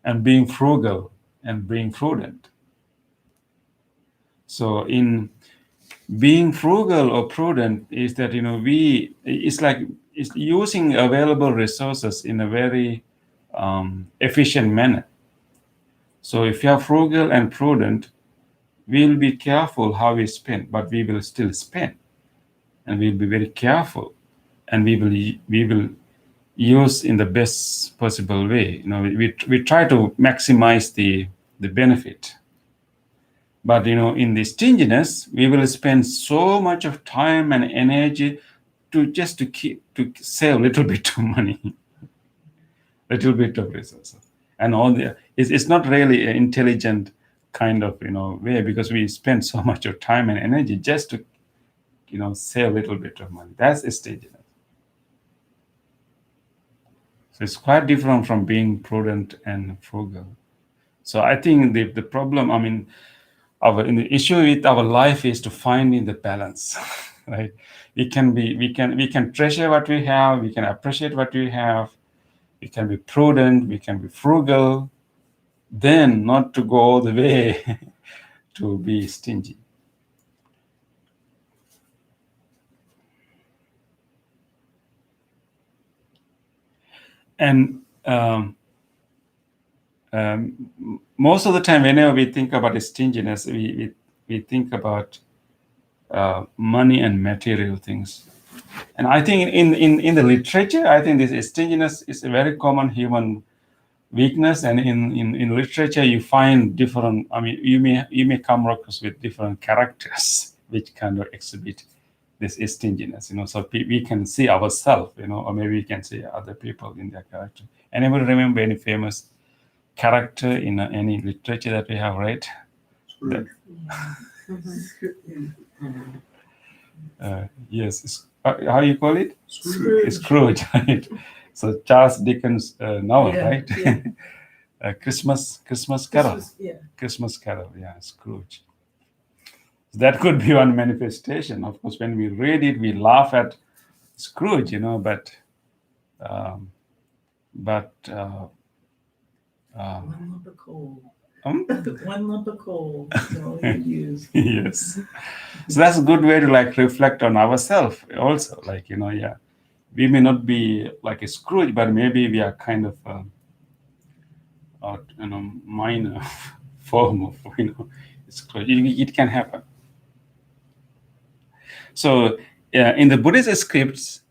and being frugal and being prudent. So in being frugal or prudent is that it's using available resources in a very efficient manner. So if you are frugal and prudent, we'll be careful how we spend, but we will still spend, and we'll be very careful, and we will use in the best possible way. We try to maximize the benefit. But in the stinginess, we will spend so much of time and energy to save a little bit of money, little bit of resources, and it's not really an intelligent kind of way, because we spend so much of time and energy just to save a little bit of money. That's stinginess. So it's quite different from being prudent and frugal. So I think the problem, the issue with our life is to find in the balance, right? We can treasure what we have, we can appreciate what we have, we can be prudent, we can be frugal, then not to go all the way to be stingy. And most of the time, whenever we think about stinginess, we think about money and material things. And I think in the literature, I think this stinginess is a very common human weakness. And in literature, you find different. You may come across with different characters which kind of exhibit this stinginess. So we can see ourselves, or maybe we can see other people in their character. Anybody remember any famous character in any literature that we have read? Yes, how you call it? Scrooge, right? So Charles Dickens novel, right? Yeah. Christmas Carol. Yeah. Christmas Carol, yeah, Scrooge. That could be one manifestation. Of course, when we read it, we laugh at Scrooge, but One lump of coal. One lump of coal is all you use. Yes. So that's a good way to reflect on ourselves also. We may not be like a Scrooge, but maybe we are kind of minor form of Scrooge. It can happen. So in the Buddhist scripture,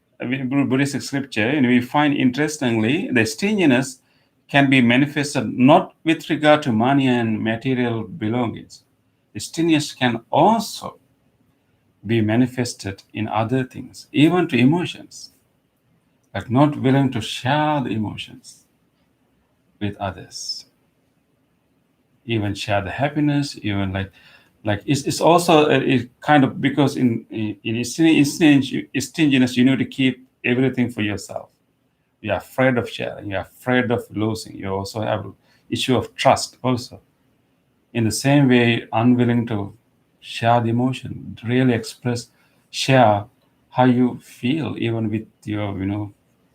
we find interestingly the stinginess can be manifested not with regard to money and material belongings. The stinginess can also be manifested in other things, even to emotions, but not willing to share the emotions with others. Even share the happiness, even it's also kind of, because in stinginess, you need to keep everything for yourself. You're afraid of sharing. You're afraid of losing. You also have an issue of trust also. In the same way, unwilling to share the emotion, really share how you feel, even with your,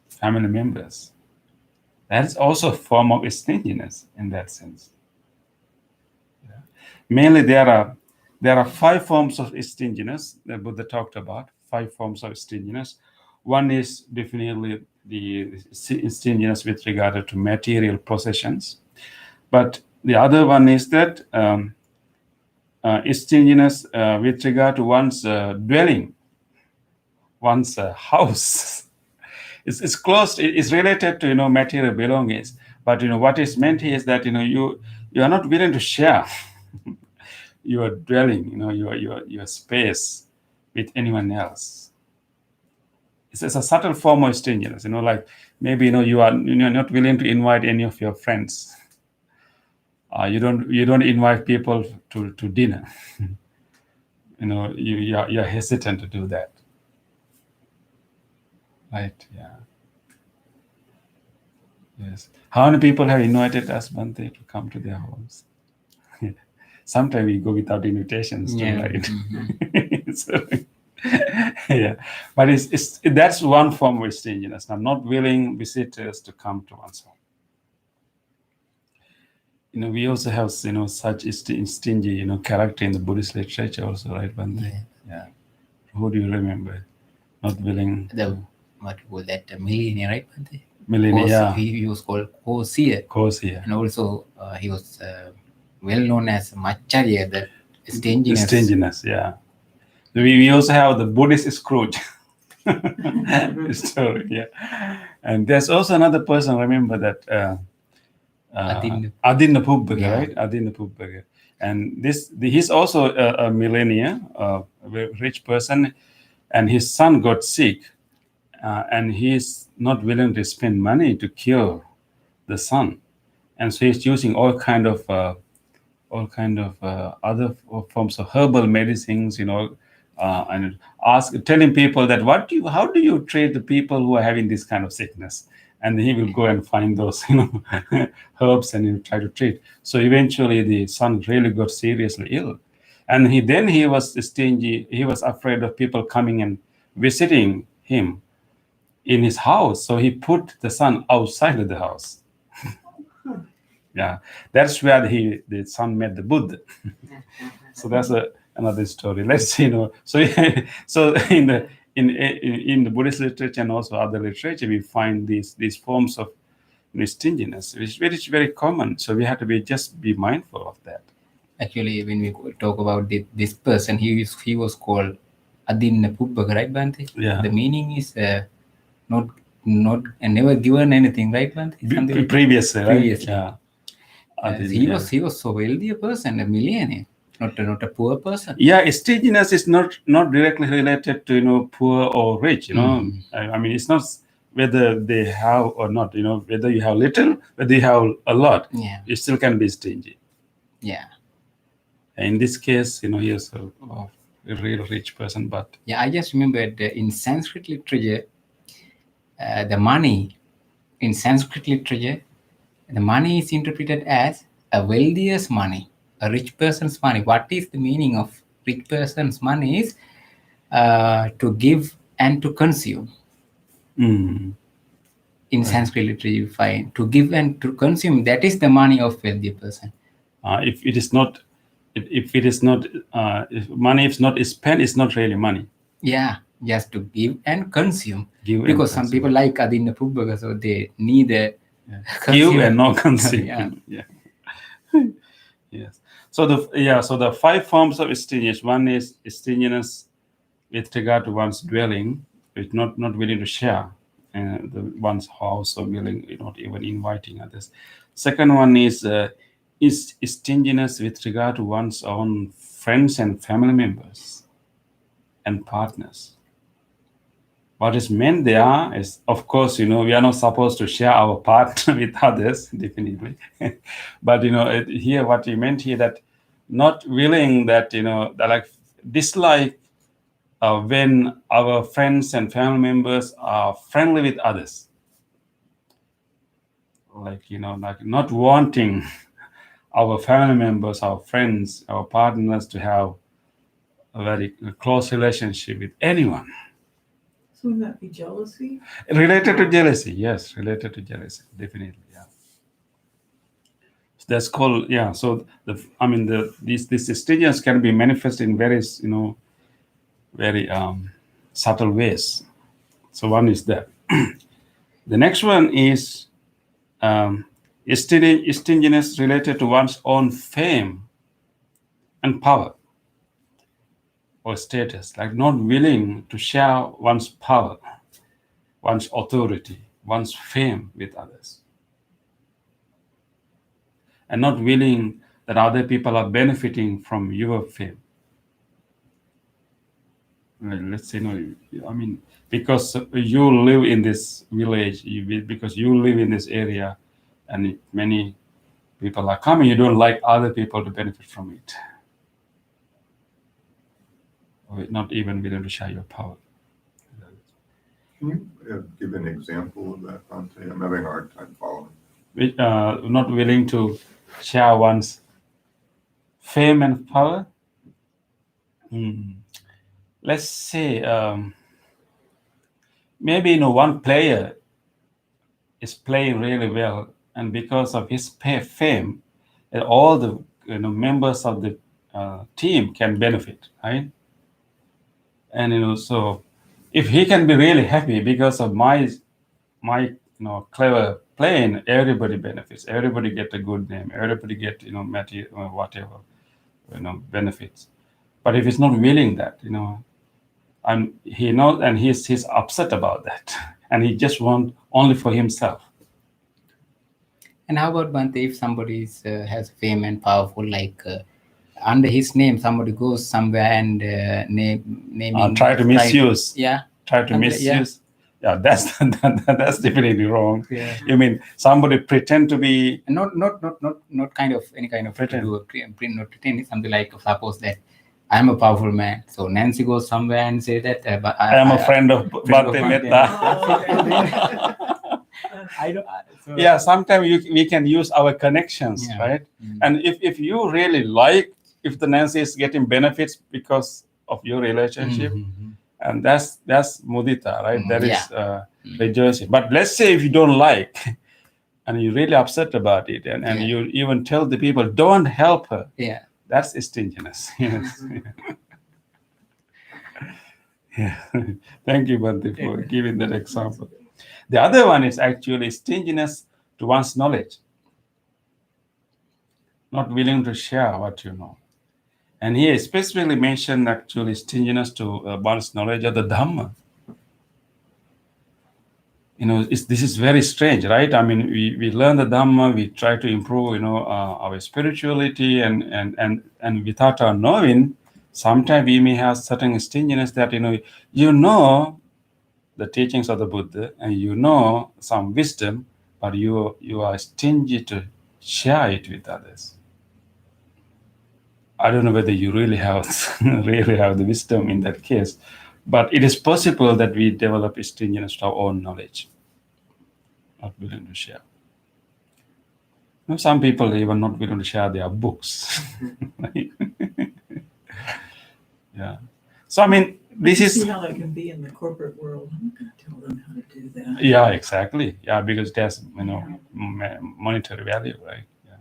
family members. That is also a form of stinginess in that sense. Yeah. Mainly, there are there are 5 forms of stinginess that Buddha talked about. 5 forms of stinginess. One is definitely the stinginess with regard to material possessions, but the other one is that stinginess with regard to one's dwelling, one's house. It's close. It's related to material belongings, but what is meant here is that you are not willing to share your dwelling, your space with anyone else. It's a subtle form of stinginess, like maybe you are not willing to invite any of your friends. You don't invite people to dinner. You're hesitant to do that. Right? Yeah. Yes. How many people have invited us, Bhante, to come to their homes? Sometimes we go without invitations, too, Yeah. right? So, yeah, but that's one form of stinginess. I'm not willing visitors to come to one's home. We also have such stingy character in the Buddhist literature also, right, Bhante? Yeah. Who do you remember? Not willing. What was that? Millionaire, right? Bhante? Millennium, yeah. He was called Kosiya. Kosiya. And also he was well known as Macharya, the stinginess. Stinginess, yeah. We also have the Buddhist Scrooge story, yeah. And there's also another person, remember that Adinda Pubbaka, Yeah. right? Adinda Pubbaka. And he's also a millionaire, a very rich person, and his son got sick, and he's not willing to spend money to cure the son, and so he's using all kind of other forms of herbal medicines, and telling people that how do you treat the people who are having this kind of sickness? And he will go and find those herbs and he'll try to treat. So eventually the son really got seriously ill, and he was stingy. He was afraid of people coming and visiting him in his house, so he put the son outside of the house. Yeah, that's where the son met the Buddha. So that's another story. Let's see, So in the Buddhist literature and also other literature, we find these forms of stinginess, which is very common. So we have to be mindful of that. Actually, when we talk about this person, he was called Adinda Pubbaka, right, Bhante? Yeah. The meaning is not and never given anything, right, Bhante? Something like Previously, right? Previously. Yeah. he was so wealthy a person, a millionaire, not a poor person. Yeah, stinginess is not directly related to poor or rich. I mean, it's not whether they have or not. Whether you have little, whether you have a lot, Yeah. you still can be stingy. Yeah. In this case, he is a real rich person, but Yeah, I just remembered in Sanskrit literature, the money is interpreted as a wealthiest money, a rich person's money. What is the meaning of rich person's money is to give and to consume. In Sanskrit literature, you find to give and to consume, that is the money of wealthy person. if money is not spent, it's not really money. Yeah, just to give and consume. Give Because and some people like Adinda Pubbaka, so they need a give and not consume. Yeah. Yes. So the 5 forms of stinginess. One is stinginess with regard to one's dwelling, with not willing to share one's house, or willing, not even inviting others. Second one is stinginess with regard to one's own friends and family members and partners. What is meant there is, of course, we are not supposed to share our partner with others, definitely. But, here, what he meant here, that not willing that, dislike when our friends and family members are friendly with others. Like not wanting our family members, our friends, our partners to have a very close relationship with anyone. So wouldn't that be jealousy? Related to jealousy, yes, related to jealousy, definitely, yeah. So That's called, yeah. So this stinginess can be manifested in various, very subtle ways. So one is that. The next one is stinginess related to one's own fame and power or status, like not willing to share one's power, one's authority, one's fame with others, and not willing that other people are benefiting from your fame. Let's say, because you live in this village, because you live in this area, and many people are coming, you don't like other people to benefit from it. Or not even willing to share your power. Can you give an example of that, Bhante? I'm having a hard time following. Not willing to share one's fame and power. Let's say maybe one player is playing really well, and because of his fame, all the members of the team can benefit, right? And so if he can be really happy because of my clever playing, everybody benefits. Everybody get a good name. Everybody get material, whatever benefits. But if he's not willing that, and he knows, and he's upset about that, and he just wants only for himself. And how about Bhante, if somebody has fame and powerful, like under his name, somebody goes somewhere and naming. Try to misuse. Yeah. Try to misuse. Yeah, that's definitely wrong. Yeah. You mean somebody pretend to be Not kind of any kind of Pretend. not pretend. Something like, suppose that I am a powerful man. So Nancy goes somewhere and say that but I am a friend of Bhante Bhante. Metta. I don't. Yeah, sometimes we can use our connections, Yeah. right? And if you really like, if the Nancy is getting benefits because of your relationship, and that's mudita, right? That is rejoicing. But let's say if you don't like, and you're really upset about it, and you even tell the people, don't help her. Yeah. That's stinginess. Yes. Yeah. Thank you, Bhante, for giving that example. The other one is actually stinginess to one's knowledge. Not willing to share what you know. And here specifically mentioned actually stinginess to one's knowledge of the Dhamma. This is very strange, right? I mean, we learn the Dhamma, we try to improve, our spirituality, and without our knowing, sometimes we may have certain stinginess that, the teachings of the Buddha, and some wisdom, but you are stingy to share it with others. I don't know whether you really have the wisdom in that case, but it is possible that we develop stinginess to our own knowledge, not willing to share. Some people even not willing to share their books. Right? Yeah. So I mean, this is See how that can be in the corporate world. I'm going to tell them how to do that. yeah, exactly. Yeah, because there's monetary value, right? Yeah.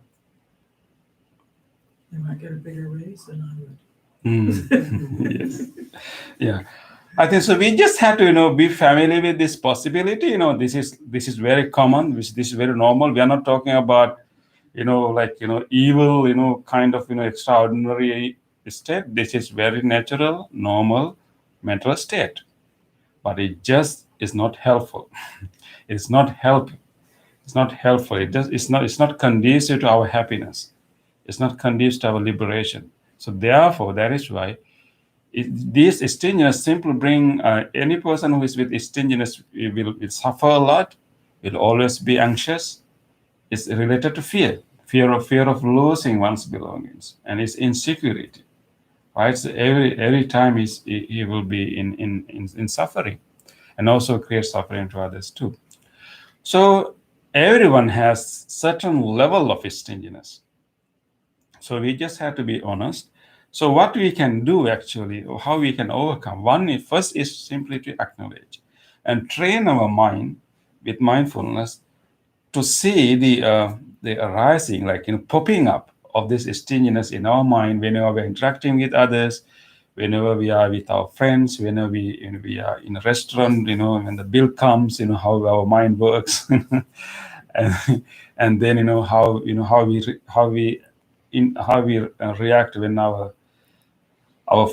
They might get a bigger raise than I would. Yes. Yeah. I think so. We just have to, be familiar with this possibility. This is very common. This is very normal. We are not talking about, evil, kind of, extraordinary state. This is very natural, normal mental state. But it just is not helpful. It's not helping. It's not helpful. It's not conducive to our happiness. It's not conducive to our liberation. So therefore, that is why this stinginess simply bring any person who is with stinginess will suffer a lot, will always be anxious. It's related to fear of losing one's belongings, and it's insecurity. Right? So every time he will be in suffering, and also create suffering to others too. So everyone has certain level of stinginess. So we just have to be honest. So what we can do actually, or how we can overcome, first is simply to acknowledge and train our mind with mindfulness to see the arising, like popping up of this stinginess in our mind whenever we're interacting with others, whenever we are with our friends, whenever we are in a restaurant, when the bill comes, how our mind works, and then how we react when our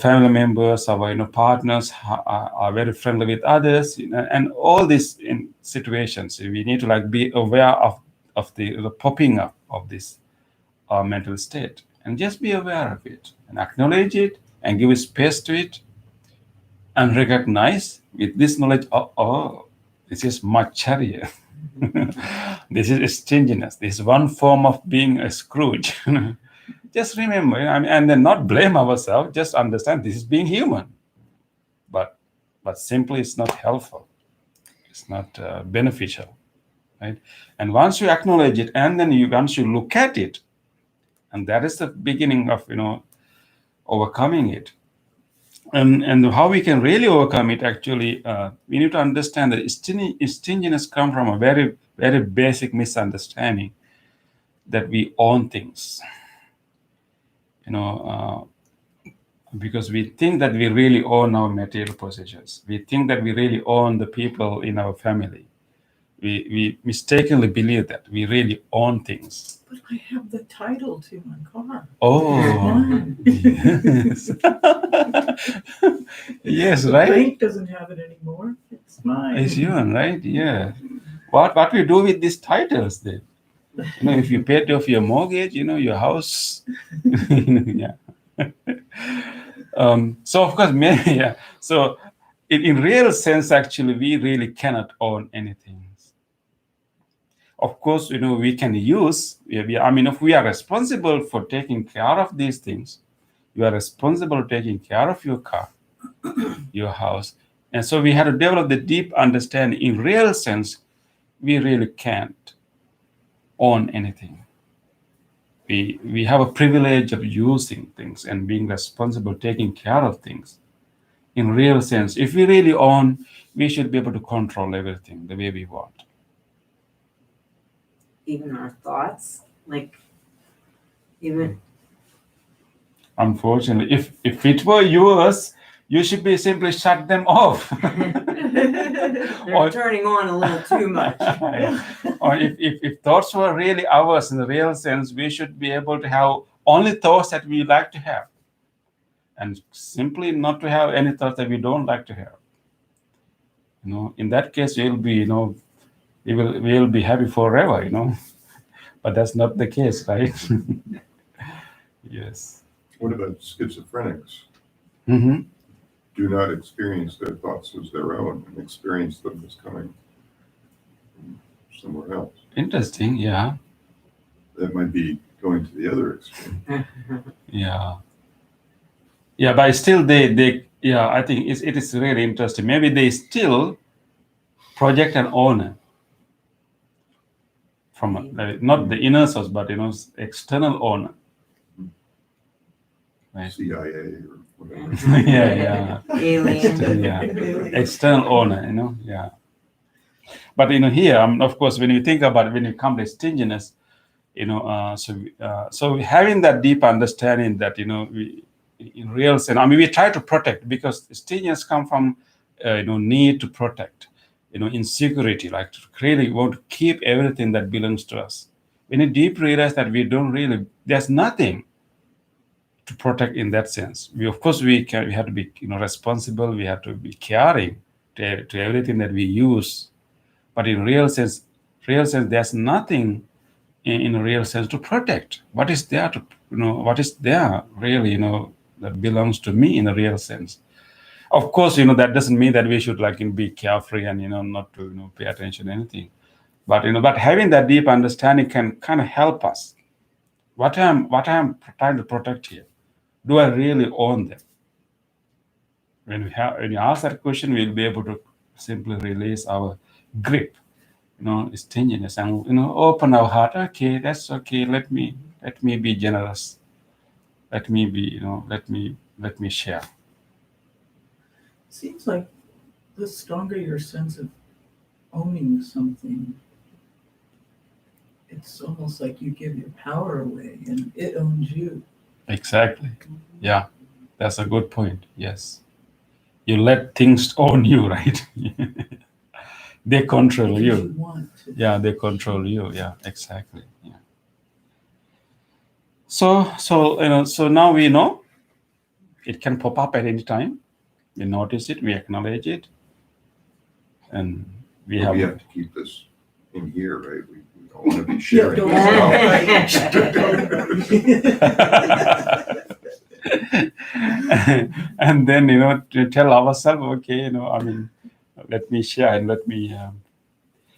family members, our partners are very friendly with others, and all these in situations we need to be aware of the popping up of this mental state, and just be aware of it and acknowledge it and give space to it and recognize with this knowledge, this is Macharya. This is stinginess. This is one form of being a Scrooge. Just remember, and then not blame ourselves, just understand this is being human. But simply it's not helpful. It's not beneficial, right? And once you acknowledge it, and then once you look at it, and that is the beginning of, overcoming it. And how we can really overcome it, actually, we need to understand that stinginess comes from a very, very basic misunderstanding that we own things. Because we think that we really own our material possessions. We think that we really own the people in our family. We mistakenly believe that we really own things. But I have the title to my car. Oh, Mine. yes. Yes, The right? bank doesn't have it anymore. It's mine. It's you, right? Yeah. What we do with these titles then? If you paid off your mortgage, your house. Yeah. So of course, yeah. So in real sense, actually, we really cannot own anything. Of course, we can use. If we are responsible for taking care of these things, you are responsible for taking care of your car, your house, and so we have to develop the deep understanding. In real sense, we really can't own anything. We have a privilege of using things and being responsible, taking care of things. In real sense, if we really own, we should be able to control everything the way we want. Even our thoughts, even. Unfortunately, if it were yours, you should be simply shut them off. They're turning on a little too much. Or if thoughts were really ours in the real sense, we should be able to have only thoughts that we like to have, and simply not to have any thoughts that we don't like to have. In that case, we'll be, we'll be happy forever, but that's not the case, right? Yes. What about schizophrenics? Mm-hmm. Do not experience their thoughts as their own and experience them as coming from somewhere else. Interesting, yeah. That might be going to the other extreme. Yeah, but still they I think it is really interesting. Maybe they still project an owner from not the inner source, but external owner. Right. CIA or whatever. Yeah. Alien. Yeah, external owner. Yeah. But here, of course, when you think about it, when you come to stinginess, so having that deep understanding that we, in real sense, we try to protect, because stinginess come from need to protect, insecurity, like to really want to keep everything that belongs to us. When you deep realize that we don't really, there's nothing to protect in that sense. We have to be responsible. We have to be caring to everything that we use. But in real sense, there's nothing in a real sense to protect. What is there what is there really, that belongs to me in a real sense? Of course, that doesn't mean that we should be carefree and not to pay attention to anything. But but having that deep understanding can kind of help us. What I'm trying to protect here, do I really own them? When you ask that question, we'll be able to simply release our grip, stinginess, and open our heart. Okay, that's okay. Let me be generous. Let me be, let me share. Seems like the stronger your sense of owning something, it's almost like you give your power away and it owns you. Exactly. Yeah, that's a good point. Yes. You let things own you, right? They control If you. want to. Yeah, they control you. Yeah, exactly. Yeah. So now we know it can pop up at any time. We notice it, we acknowledge it, and we But we have have to keep this in here, right? We don't want to be Yeah, sharing. don't and then to tell ourselves, okay, I mean, let me share and let me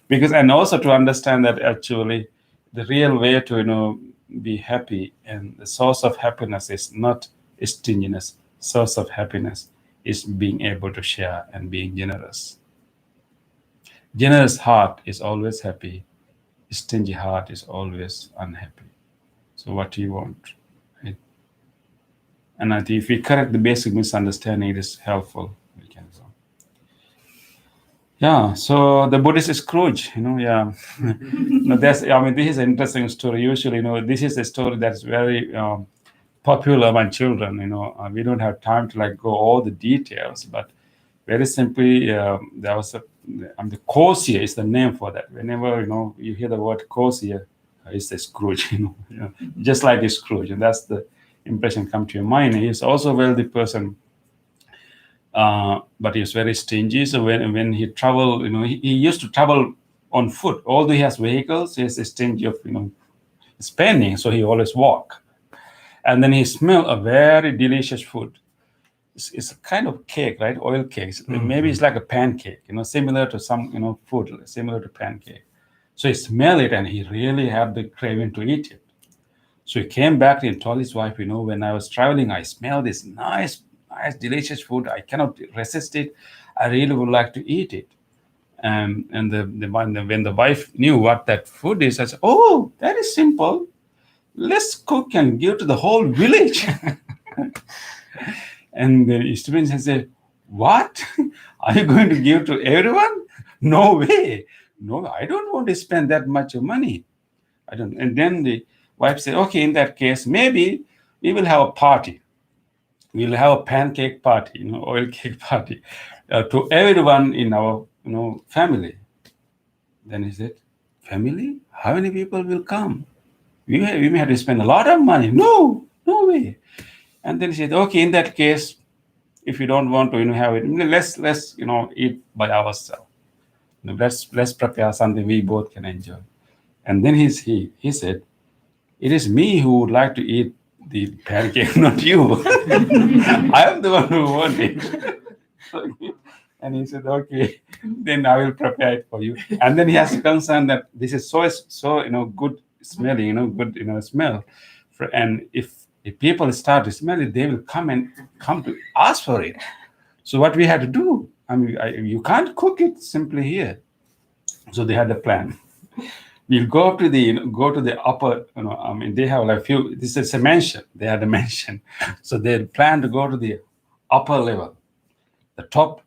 because, and also to understand that actually the real way to be happy and the source of happiness is not stinginess. Source of happiness is being able to share and being generous. Generous heart is always happy. Stingy heart is always unhappy. So what do you want? Right? And I think if we correct the basic misunderstanding, it is helpful. We can go. Yeah. So the Buddhist Scrooge, yeah. This is an interesting story. Usually, this is a story that's very popular among children. We don't have time to go all the details, but very simply, there was the Courtier is the name for that. Whenever you hear the word Courtier, it's a Scrooge. Just like a Scrooge, and that's the impression come to your mind. He's also a wealthy person, but he's very stingy. So when he traveled, he used to travel on foot. Although he has vehicles, he's stingy of spending, so he always walk. And then he smelled a very delicious food. It's a kind of cake, right? Oil cakes. Maybe it's like a pancake, similar to some, food, similar to pancake. So he smelled it and he really had the craving to eat it. So he came back and told his wife, when I was traveling, I smelled this nice, delicious food. I cannot resist it. I really would like to eat it. And when the wife knew what that food is, I said, oh, that is simple. Let's cook and give to the whole village. And the students said, what? Are you going to give to everyone? No way. No, I don't want to spend that much money. I don't. And then the wife said, okay, in that case, maybe we will have a party. We'll have a pancake party, oil cake party to everyone in our, family. Then he said, family? How many people will come? We may have to spend a lot of money. No way. And then he said, okay, in that case, if you don't want to, have it, let's eat by ourselves. Let's prepare something we both can enjoy. And then he said, it is me who would like to eat the pancake, not you. I am the one who wants it. And he said, okay, then I will prepare it for you. And then he has a concern that this is so good smelling, good smell. And if people start to smell it, they will come to ask for it. So what we had to do, you can't cook it simply here. So they had a plan. We'll go up to the upper, they have this is a mansion. They had a mansion. So they plan to go to the upper level, the top,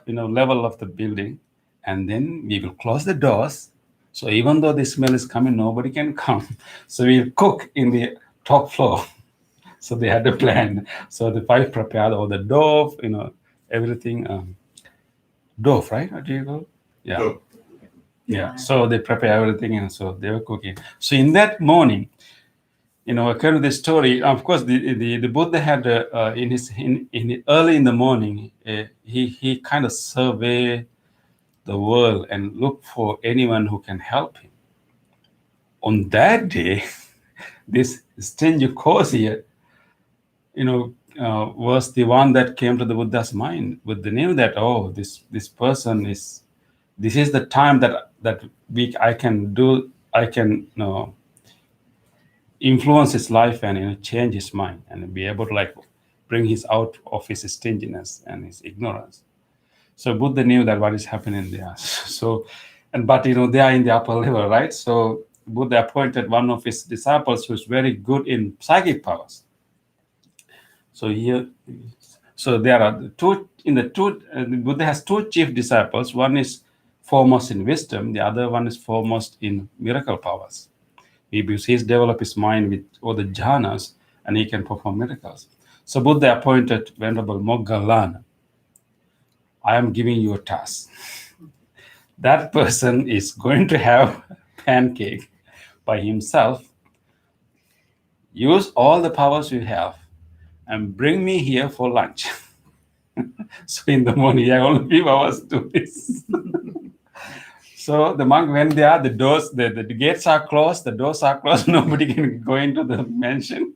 level of the building. And then we will close the doors. So even though the smell is coming, nobody can come. So we'll cook in the top floor. So they had a plan. So the wife prepared all the dough, everything. Dough, right? How do you go? Yeah. Dough. Yeah. So they prepare everything, and so they were cooking. So in that morning, according to the story, of course, the Buddha had early in the morning, he kind of surveyed the world and looked for anyone who can help him. On that day, this stingy Courtier, was the one that came to the Buddha's mind with the name that, this person is, this is the time that I can influence his life and change his mind and be able to bring his out of his stinginess and his ignorance. So Buddha knew that what is happening there. So, but they are in the upper level, right? So Buddha appointed one of his disciples who is very good in psychic powers. So there are Buddha has two chief disciples. One is foremost in wisdom. The other one is foremost in miracle powers. Because he's developed his mind with all the jhanas and he can perform miracles. So Buddha appointed Venerable Moggallana. I am giving you a task. That person is going to have pancake by himself. Use all the powers you have and bring me here for lunch. So in the morning, I only 3 hours to do this. So the monk went there, the doors, the gates are closed, the doors are closed, nobody can go into the mansion.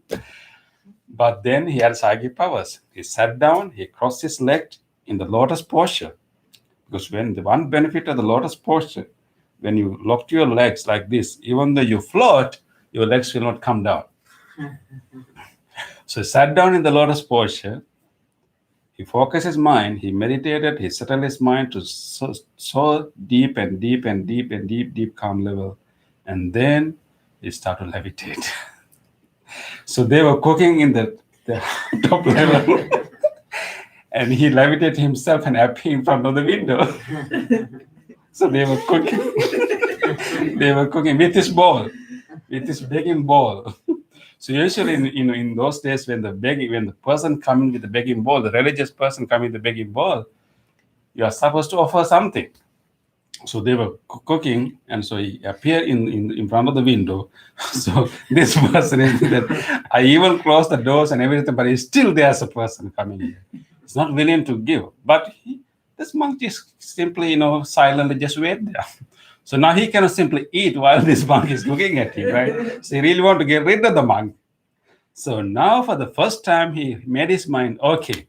But then he had psychic powers. He sat down, he crossed his leg in the lotus posture. Because when the one benefit of the lotus posture, when you lock your legs like this, even though you float, your legs will not come down. So he sat down in the lotus posture. He focused his mind, he meditated, he settled his mind to so deep and deep and deep and deep calm level. And then he started to levitate. So they were cooking in the top level. And he levitated himself and appeared in front of the window. So they were cooking. They were cooking with this bowl, with this begging bowl. So usually, in those days, when the person coming with the begging bowl, the religious person coming with the begging bowl, you are supposed to offer something. So they were cooking, and so he appeared in front of the window. So this person is that I even closed the doors and everything, but still there's a person coming here. He's not willing to give, but this monk just simply, silently just wait there. So now he cannot simply eat while this monk is looking at him, right? So he really want to get rid of the monk. So now for the first time, he made his mind, okay,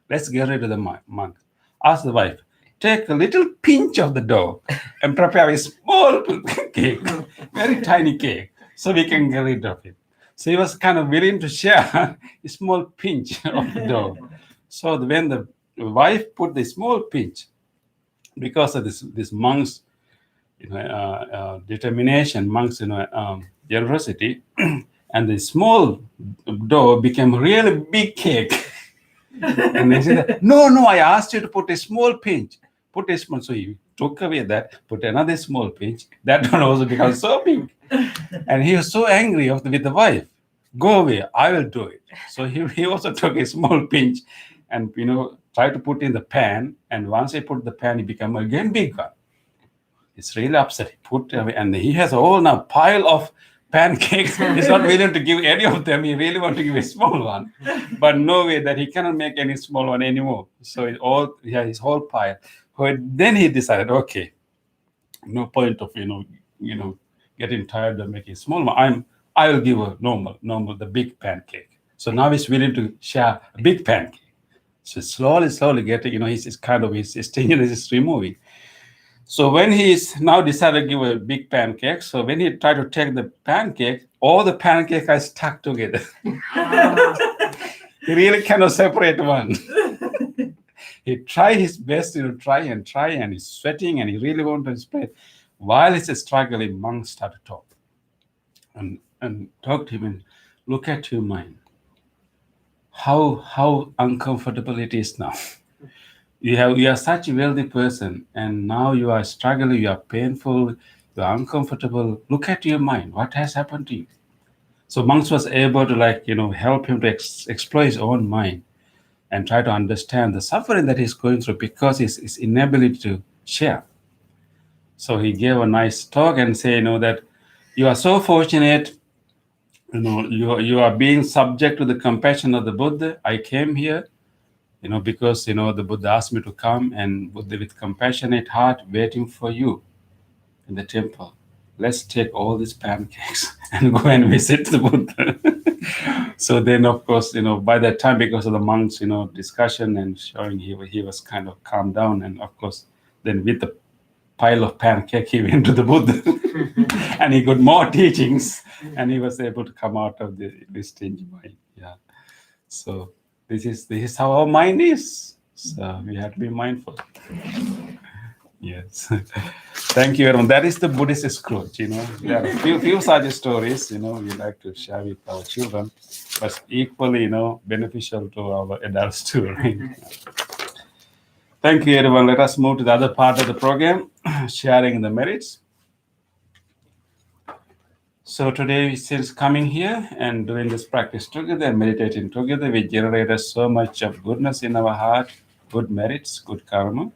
let's get rid of the monk. Ask the wife, take a little pinch of the dough and prepare a small cake, very tiny cake, so we can get rid of it. So he was kind of willing to share a small pinch of the dough. So when the wife put the small pinch, because of this monk's determination, monk's generosity, and the small dough became a really big cake. And they said, no, I asked you to put a small pinch. Put a small. So he took away that, put another small pinch. That one also became so big. And he was so angry with the wife. Go away, I will do it. So he also took a small pinch and tried to put in the pan. And once he put the pan, it became again bigger. It's really upset. He put away, and he has a whole now pile of pancakes. He's not willing to give any of them. He really wants to give a small one, but no way that he cannot make any small one anymore. So his whole pile. Then he decided, okay, no point of getting tired of making a small one. I will give a normal, the big pancake. So now he's willing to share a big pancake. So slowly getting, his stinginess is removing. So when he's now decided to give a big pancake, so when he tried to take the pancake, all the pancakes are stuck together. He really cannot separate one. He tried his best to try, and he's sweating, and he really wanted to spread. While he's struggling, monk started to talk. And talk to him and look at your mind. How uncomfortable it is now. You are such a wealthy person, and now you are struggling, you are painful, you are uncomfortable. Look at your mind. What has happened to you? So monks was able to help him to explore his own mind and try to understand the suffering that he's going through because his inability to share. So he gave a nice talk and say, that you are so fortunate. You are being subject to the compassion of the Buddha. I came here. Because, the Buddha asked me to come, and Buddha with compassionate heart waiting for you in the temple. Let's take all these pancakes and go and visit the Buddha. So then, of course, by that time, because of the monks, discussion and showing, he was kind of calmed down. And of course, then with the pile of pancake, he went to the Buddha and he got more teachings, and he was able to come out of this stingy mind. Yeah. So this is how our mind is. So we have to be mindful. Yes. Thank you, everyone. That is the Buddhist Scrooge. There are a few such stories, we like to share with our children, but equally, beneficial to our adults too. Right? Thank you, everyone. Let us move to the other part of the program, sharing the merits. So today, since coming here and doing this practice together, meditating together, we generated so much of goodness in our heart, good merits, good karma.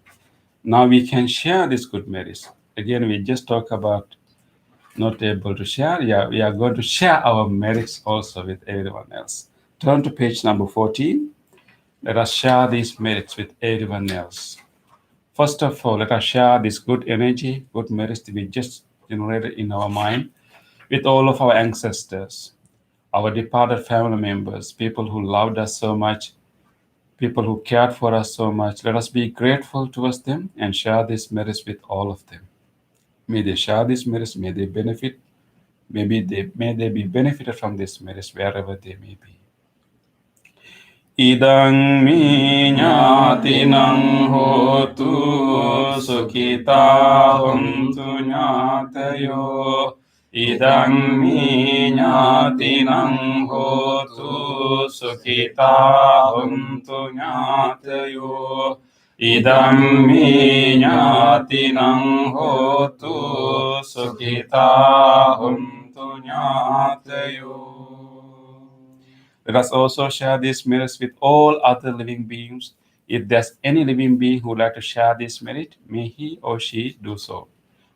Now we can share these good merits. Again, we just talk about not able to share. Yeah, we are going to share our merits also with everyone else. Turn to page number 14. Let us share these merits with everyone else. First of all, let us share this good energy, good merits that we just generated in our mind with all of our ancestors, our departed family members, people who loved us so much, people who cared for us so much. Let us be grateful towards them and share these merits with all of them. May they share these merits, may they benefit, may they be benefited from these merits wherever they may be. Idang mi ñātinang hotu sukhita hontu ñātayo. Idang mi ñātinang hotu sukhita hontu ñātayo. Idang mi ñātinang hotu sukhita hontu ñātayo. Let us also share these merits with all other living beings. If there's any living being who would like to share this merit, may he or she do so.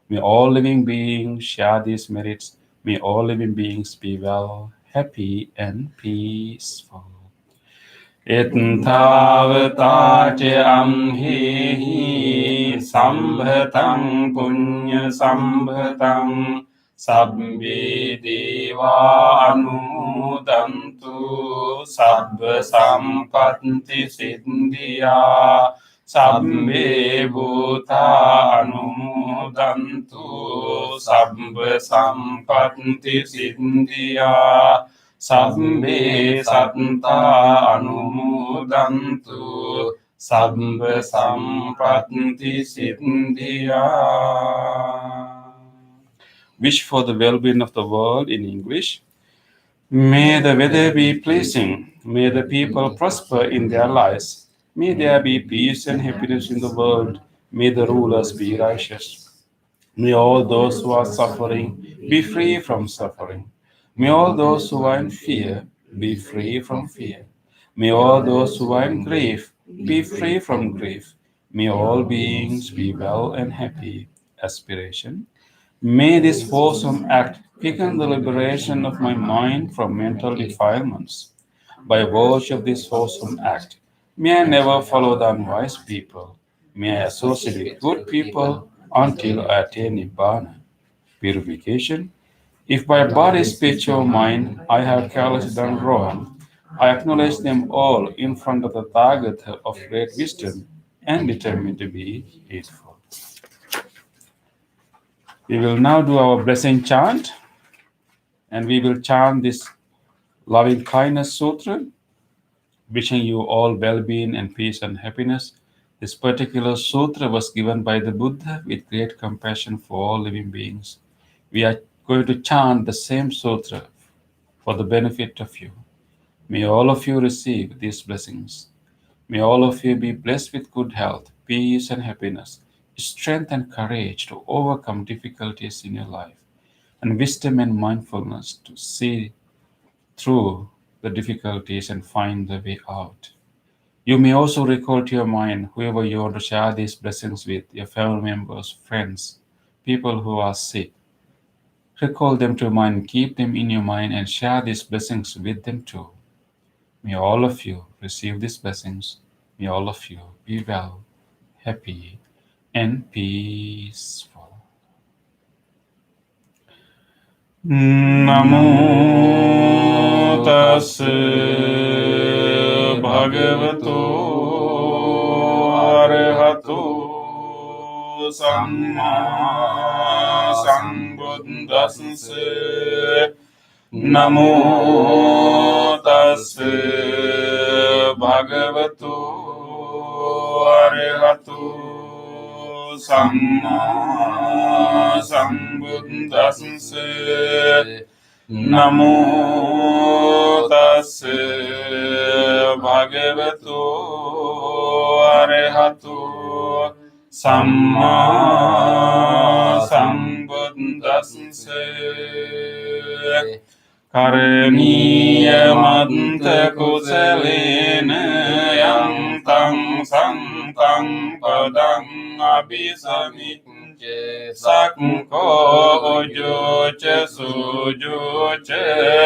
May all living beings share these merits. May all living beings be well, happy, and peaceful. Ettavata te amhehi sambhatang punya sambhatang sabbe deva anumodantu sabba sampatti siddhya sabbe bhuta anumodantu sabba sampatti siddhya sabbe satta anumodantu sabba sampatti siddhya. Wish for the well-being of the world in English. May the weather be pleasing. May the people prosper in their lives. May there be peace and happiness in the world. May the rulers be righteous. May all those who are suffering be free from suffering. May all those who are in fear be free from fear. May all those who are in grief be free from grief. May all beings be well and happy. Aspiration. May this wholesome act quicken the liberation of my mind from mental defilements. By virtue of this wholesome act, may I never follow the unwise people. May I associate with good people until I attain Nibbana. Purification. If by body, speech, or mind I have carelessly done wrong, I acknowledge them all in front of the Tathagata of great wisdom and determine to be heedful. We will now do our blessing chant, and we will chant this loving kindness sutra, wishing you all well-being and peace and happiness. This particular sutra was given by the Buddha with great compassion for all living beings. We are going to chant the same sutra for the benefit of you. May all of you receive these blessings. May all of you be blessed with good health, peace and happiness, strength and courage to overcome difficulties in your life, and wisdom and mindfulness to see through the difficulties and find the way out. You may also recall to your mind whoever you want to share these blessings with, your family members, friends, people who are sick. Recall them to mind, keep them in your mind, and share these blessings with them too. May all of you receive these blessings. May all of you be well, happy, and peaceful. Namo tassa bhagavato arahato samma sambuddhassa. Namo tassa bhagavato arahato samma sambuddhassa. Namo tassa bhagavato arahato samma sambuddhassa. කරණීය මත්ත කුසලේන යං තං සන්තං පදං අபிසමිච්ඡ සක්ඛෝ උජෝච සුජෝච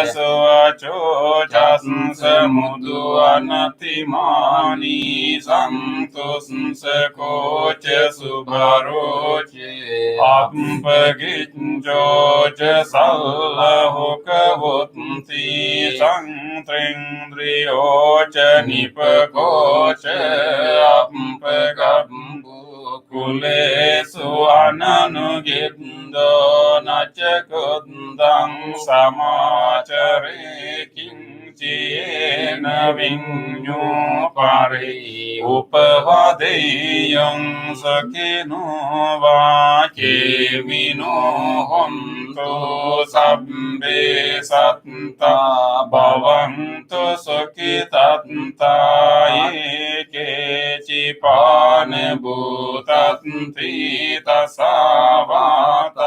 සවචෝ චස්ස මුදු අනතිමානි සන්තුස්සකෝච සුභරෝච අප්පගිච්ඡෝච සල්ලහොකවොත්ති සංත්‍රින්ද්‍රියෝච නිපකෝච අප්පගම්බු කුලේසු අනනුගින්දෝ නචකුන්දං සමාචරේ කිංචේන විඤ්ඤෝ පරි උපවදේයං සකිනෝ වාචේමිනෝ හොන්තු සබ්බේ සත්තා භවන්තු සුඛිතත්තා ඒකේචිපාන භූතත්ති තසවාතා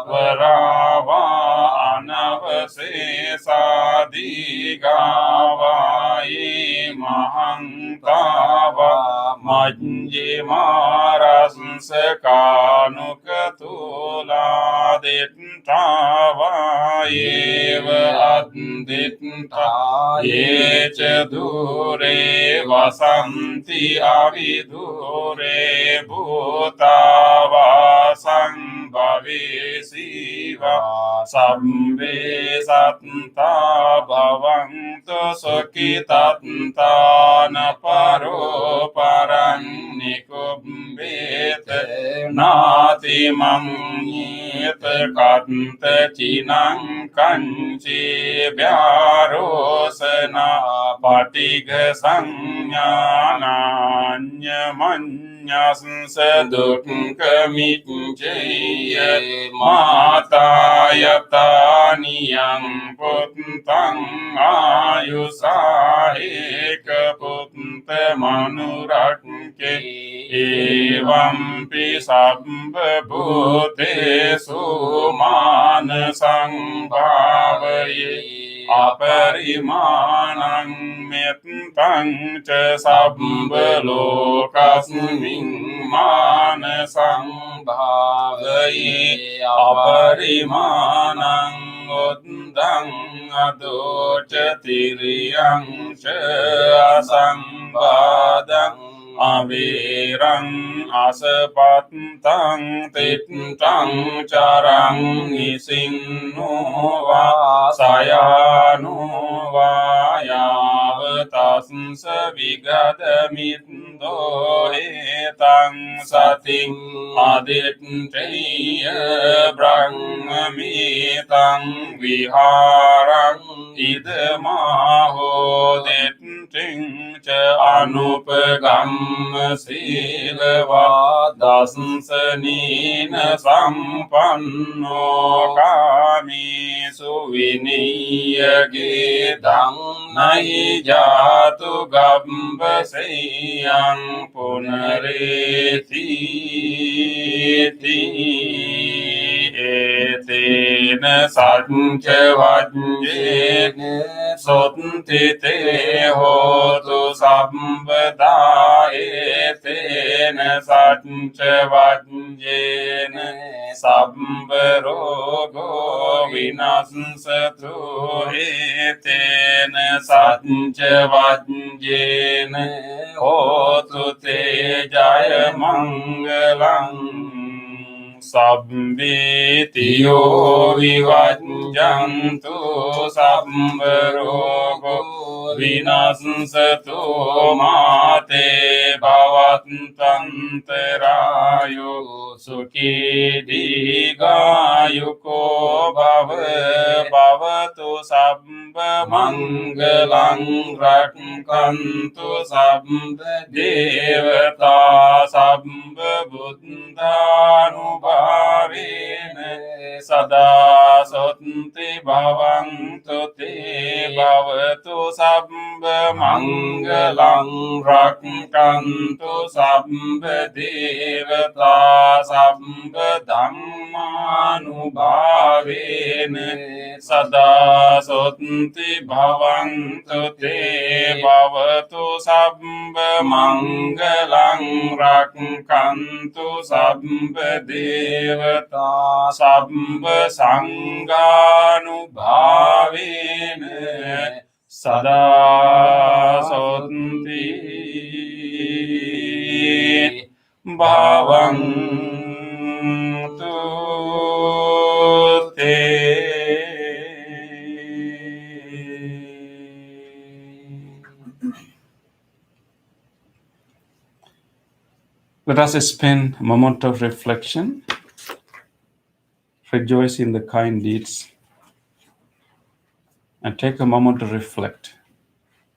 වරාවා අනවසේසාදිගාවායි මහන්තාවා මජ්ජිමාරස්සකානුකතුලාදිත්තාවායේව අද්දිත්තා යේච දුරේ වසන්ති අවිදුරේ භූතාවා සංභවේසීවා සම්බේ සත්තා භවන්තු සුඛිතත්තාන පරෝ පරං නිකුම්බේත නාති මංඤේත කත්ත චිනං කංචේ ව්‍යාරෝසනා පටිඝ සංඥානඤ්ඤමඤ්ඤස්ස දුක්ඛමිච්ඡේය මාතායතානියං පුත්තං ආයුසාහික පුත්ත මනුරක්ඛේ එවම්පි සබ්බ භූතේසු මාන සංභාවයේ අපරිමාණං මෙත්තං ච සබ්බ ලෝකස්මින් මාන සංභාවයේ අපරිමාණං උද්දං අදෝච තිරියං ච අසංවාදං අවීරං අසපත්තං තිත්තං චරං ඉසින්නෝ වාසයානෝ වායාව තස්ස විගදමින්දෝ හේතං සතින් අදිත්තේය බ්‍රහ්මමීතං විහාරං ඉදමාහෝ දෙත්තිං ච අනුපගම්ම සීලවා දස්සනීන සම්පන්නෝ කාමීසු විනීයගේ ධම්මයි ජාතු ගබ්බසෙයං පුනරේති ඒතේන සච්ච වජ්ජේන සොත්ති තේ හෝතු සම්බදා ඒතේන සච්ච වජ්ජේන සම්බ රෝගෝ විනස්සතු ඒතේන සච්ච වජ්ජේන හෝතු තේ ජය මංගලං සබ්බේතියෝ විවජ්ජන්තු සම්බ රෝගෝ විනස්සතු මාතේ භවත්තන්තරායෝ සුඛී දීඝායුකෝ භව භවතු සබ්බ මංගලං රක්ඛන්තු සබ්බ දේවතා සබ්බ බුද්ධානුභාවේන සදා සොත්ති භවන්තු තේ භවතු සබ්බ මංගලං රක්ඛන්තු සබ්බ දේවතා sabba dhammanubhavena sada sotti bhavantu te bhavatu sabba mangalang rakkantu sabba devata sabba sanganubhavena sada sotti bhavantu te. Let us spend a moment of reflection, rejoice in the kind deeds, and take a moment to reflect.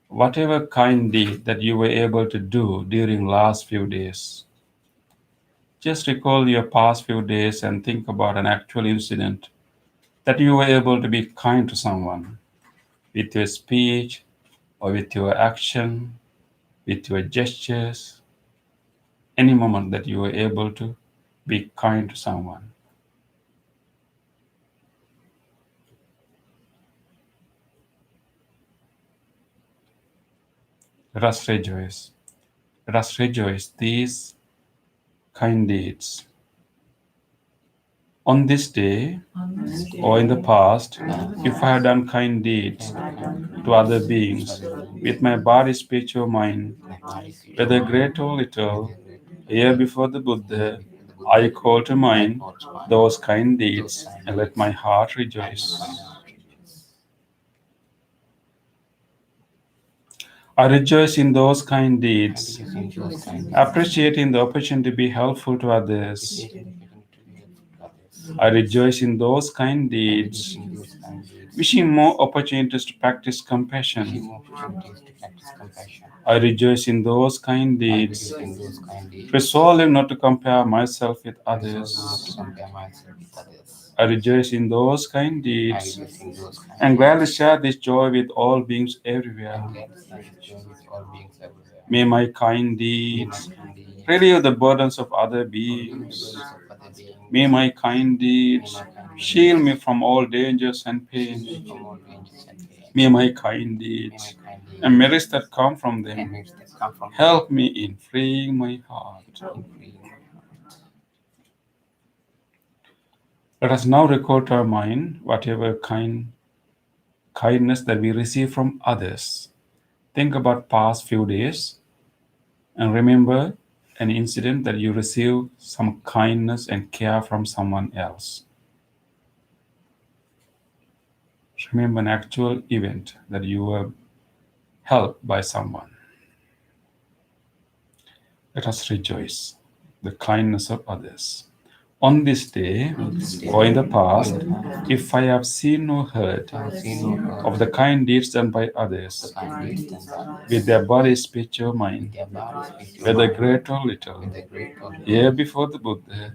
Whatever kind deed that you were able to do during last few days, just recall your past few days and think about an actual incident that you were able to be kind to someone with your speech or with your action, with your gestures, any moment that you were able to be kind to someone. Let us rejoice. Let us rejoice these kind deeds. On this day or in the past, if I have done kind deeds to other beings with my body, speech, or mind, whether great or little, here before the Buddha, I call to mind those kind deeds and let my heart rejoice. I rejoice in those kind deeds, appreciating the opportunity to be helpful to others. I rejoice in those kind deeds, wishing more opportunities to practice compassion. I rejoice in those kind deeds, resolving not to compare myself with others. I rejoice in those kind deeds and gladly share this joy with all beings everywhere. May my kind deeds relieve the burdens of other beings. May my kind deeds shield me from all dangers and pain. May my kind deeds and merits that come from them help me in freeing my heart. Let us now recall to our mind whatever kindness that we receive from others. Think about past few days and remember an incident that you received some kindness and care from someone else. Remember an actual event that you were helped by someone. Let us rejoice the kindness of others. On this day or in the past, if I have seen or heard of the kind deeds done by others with their body, speech, or mind, whether great or little, here before the Buddha,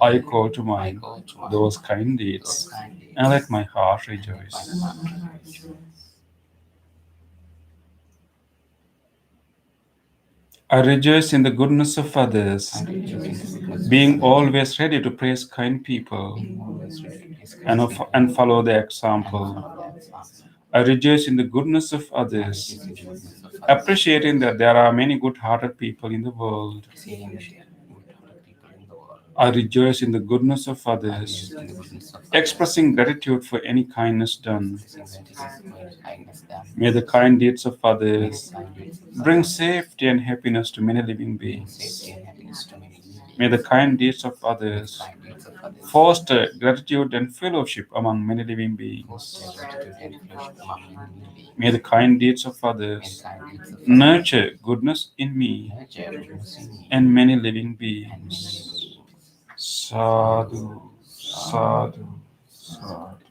I call to mind those kind deeds and let my heart rejoice. I rejoice in the goodness of others, being always ready to praise kind people and follow their example. I rejoice in the goodness of others, appreciating that there are many good-hearted people in the world. I rejoice in the goodness of others, expressing gratitude for any kindness done. May the kind deeds of others bring safety and happiness to many living beings. May the kind deeds of others foster gratitude and fellowship among many living beings. May the kind deeds of others nurture goodness in me and many living beings. Sadhu, sadhu, sadhu.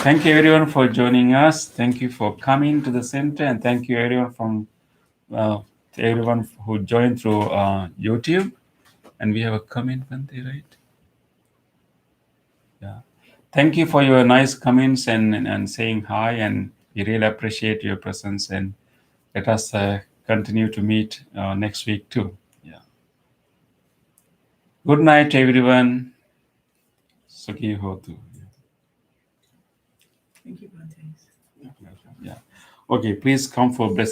Thank you everyone for joining us. Thank you for coming to the center, and thank you everyone everyone who joined through YouTube. And we have a comment, Bhante, right? Yeah. Thank you for your nice comments and saying hi, and we really appreciate your presence. And let us continue to meet next week too. Yeah. Good night, everyone. Sukhi hotu. Thank you, Bhante. Yeah. Okay, please come for blessing.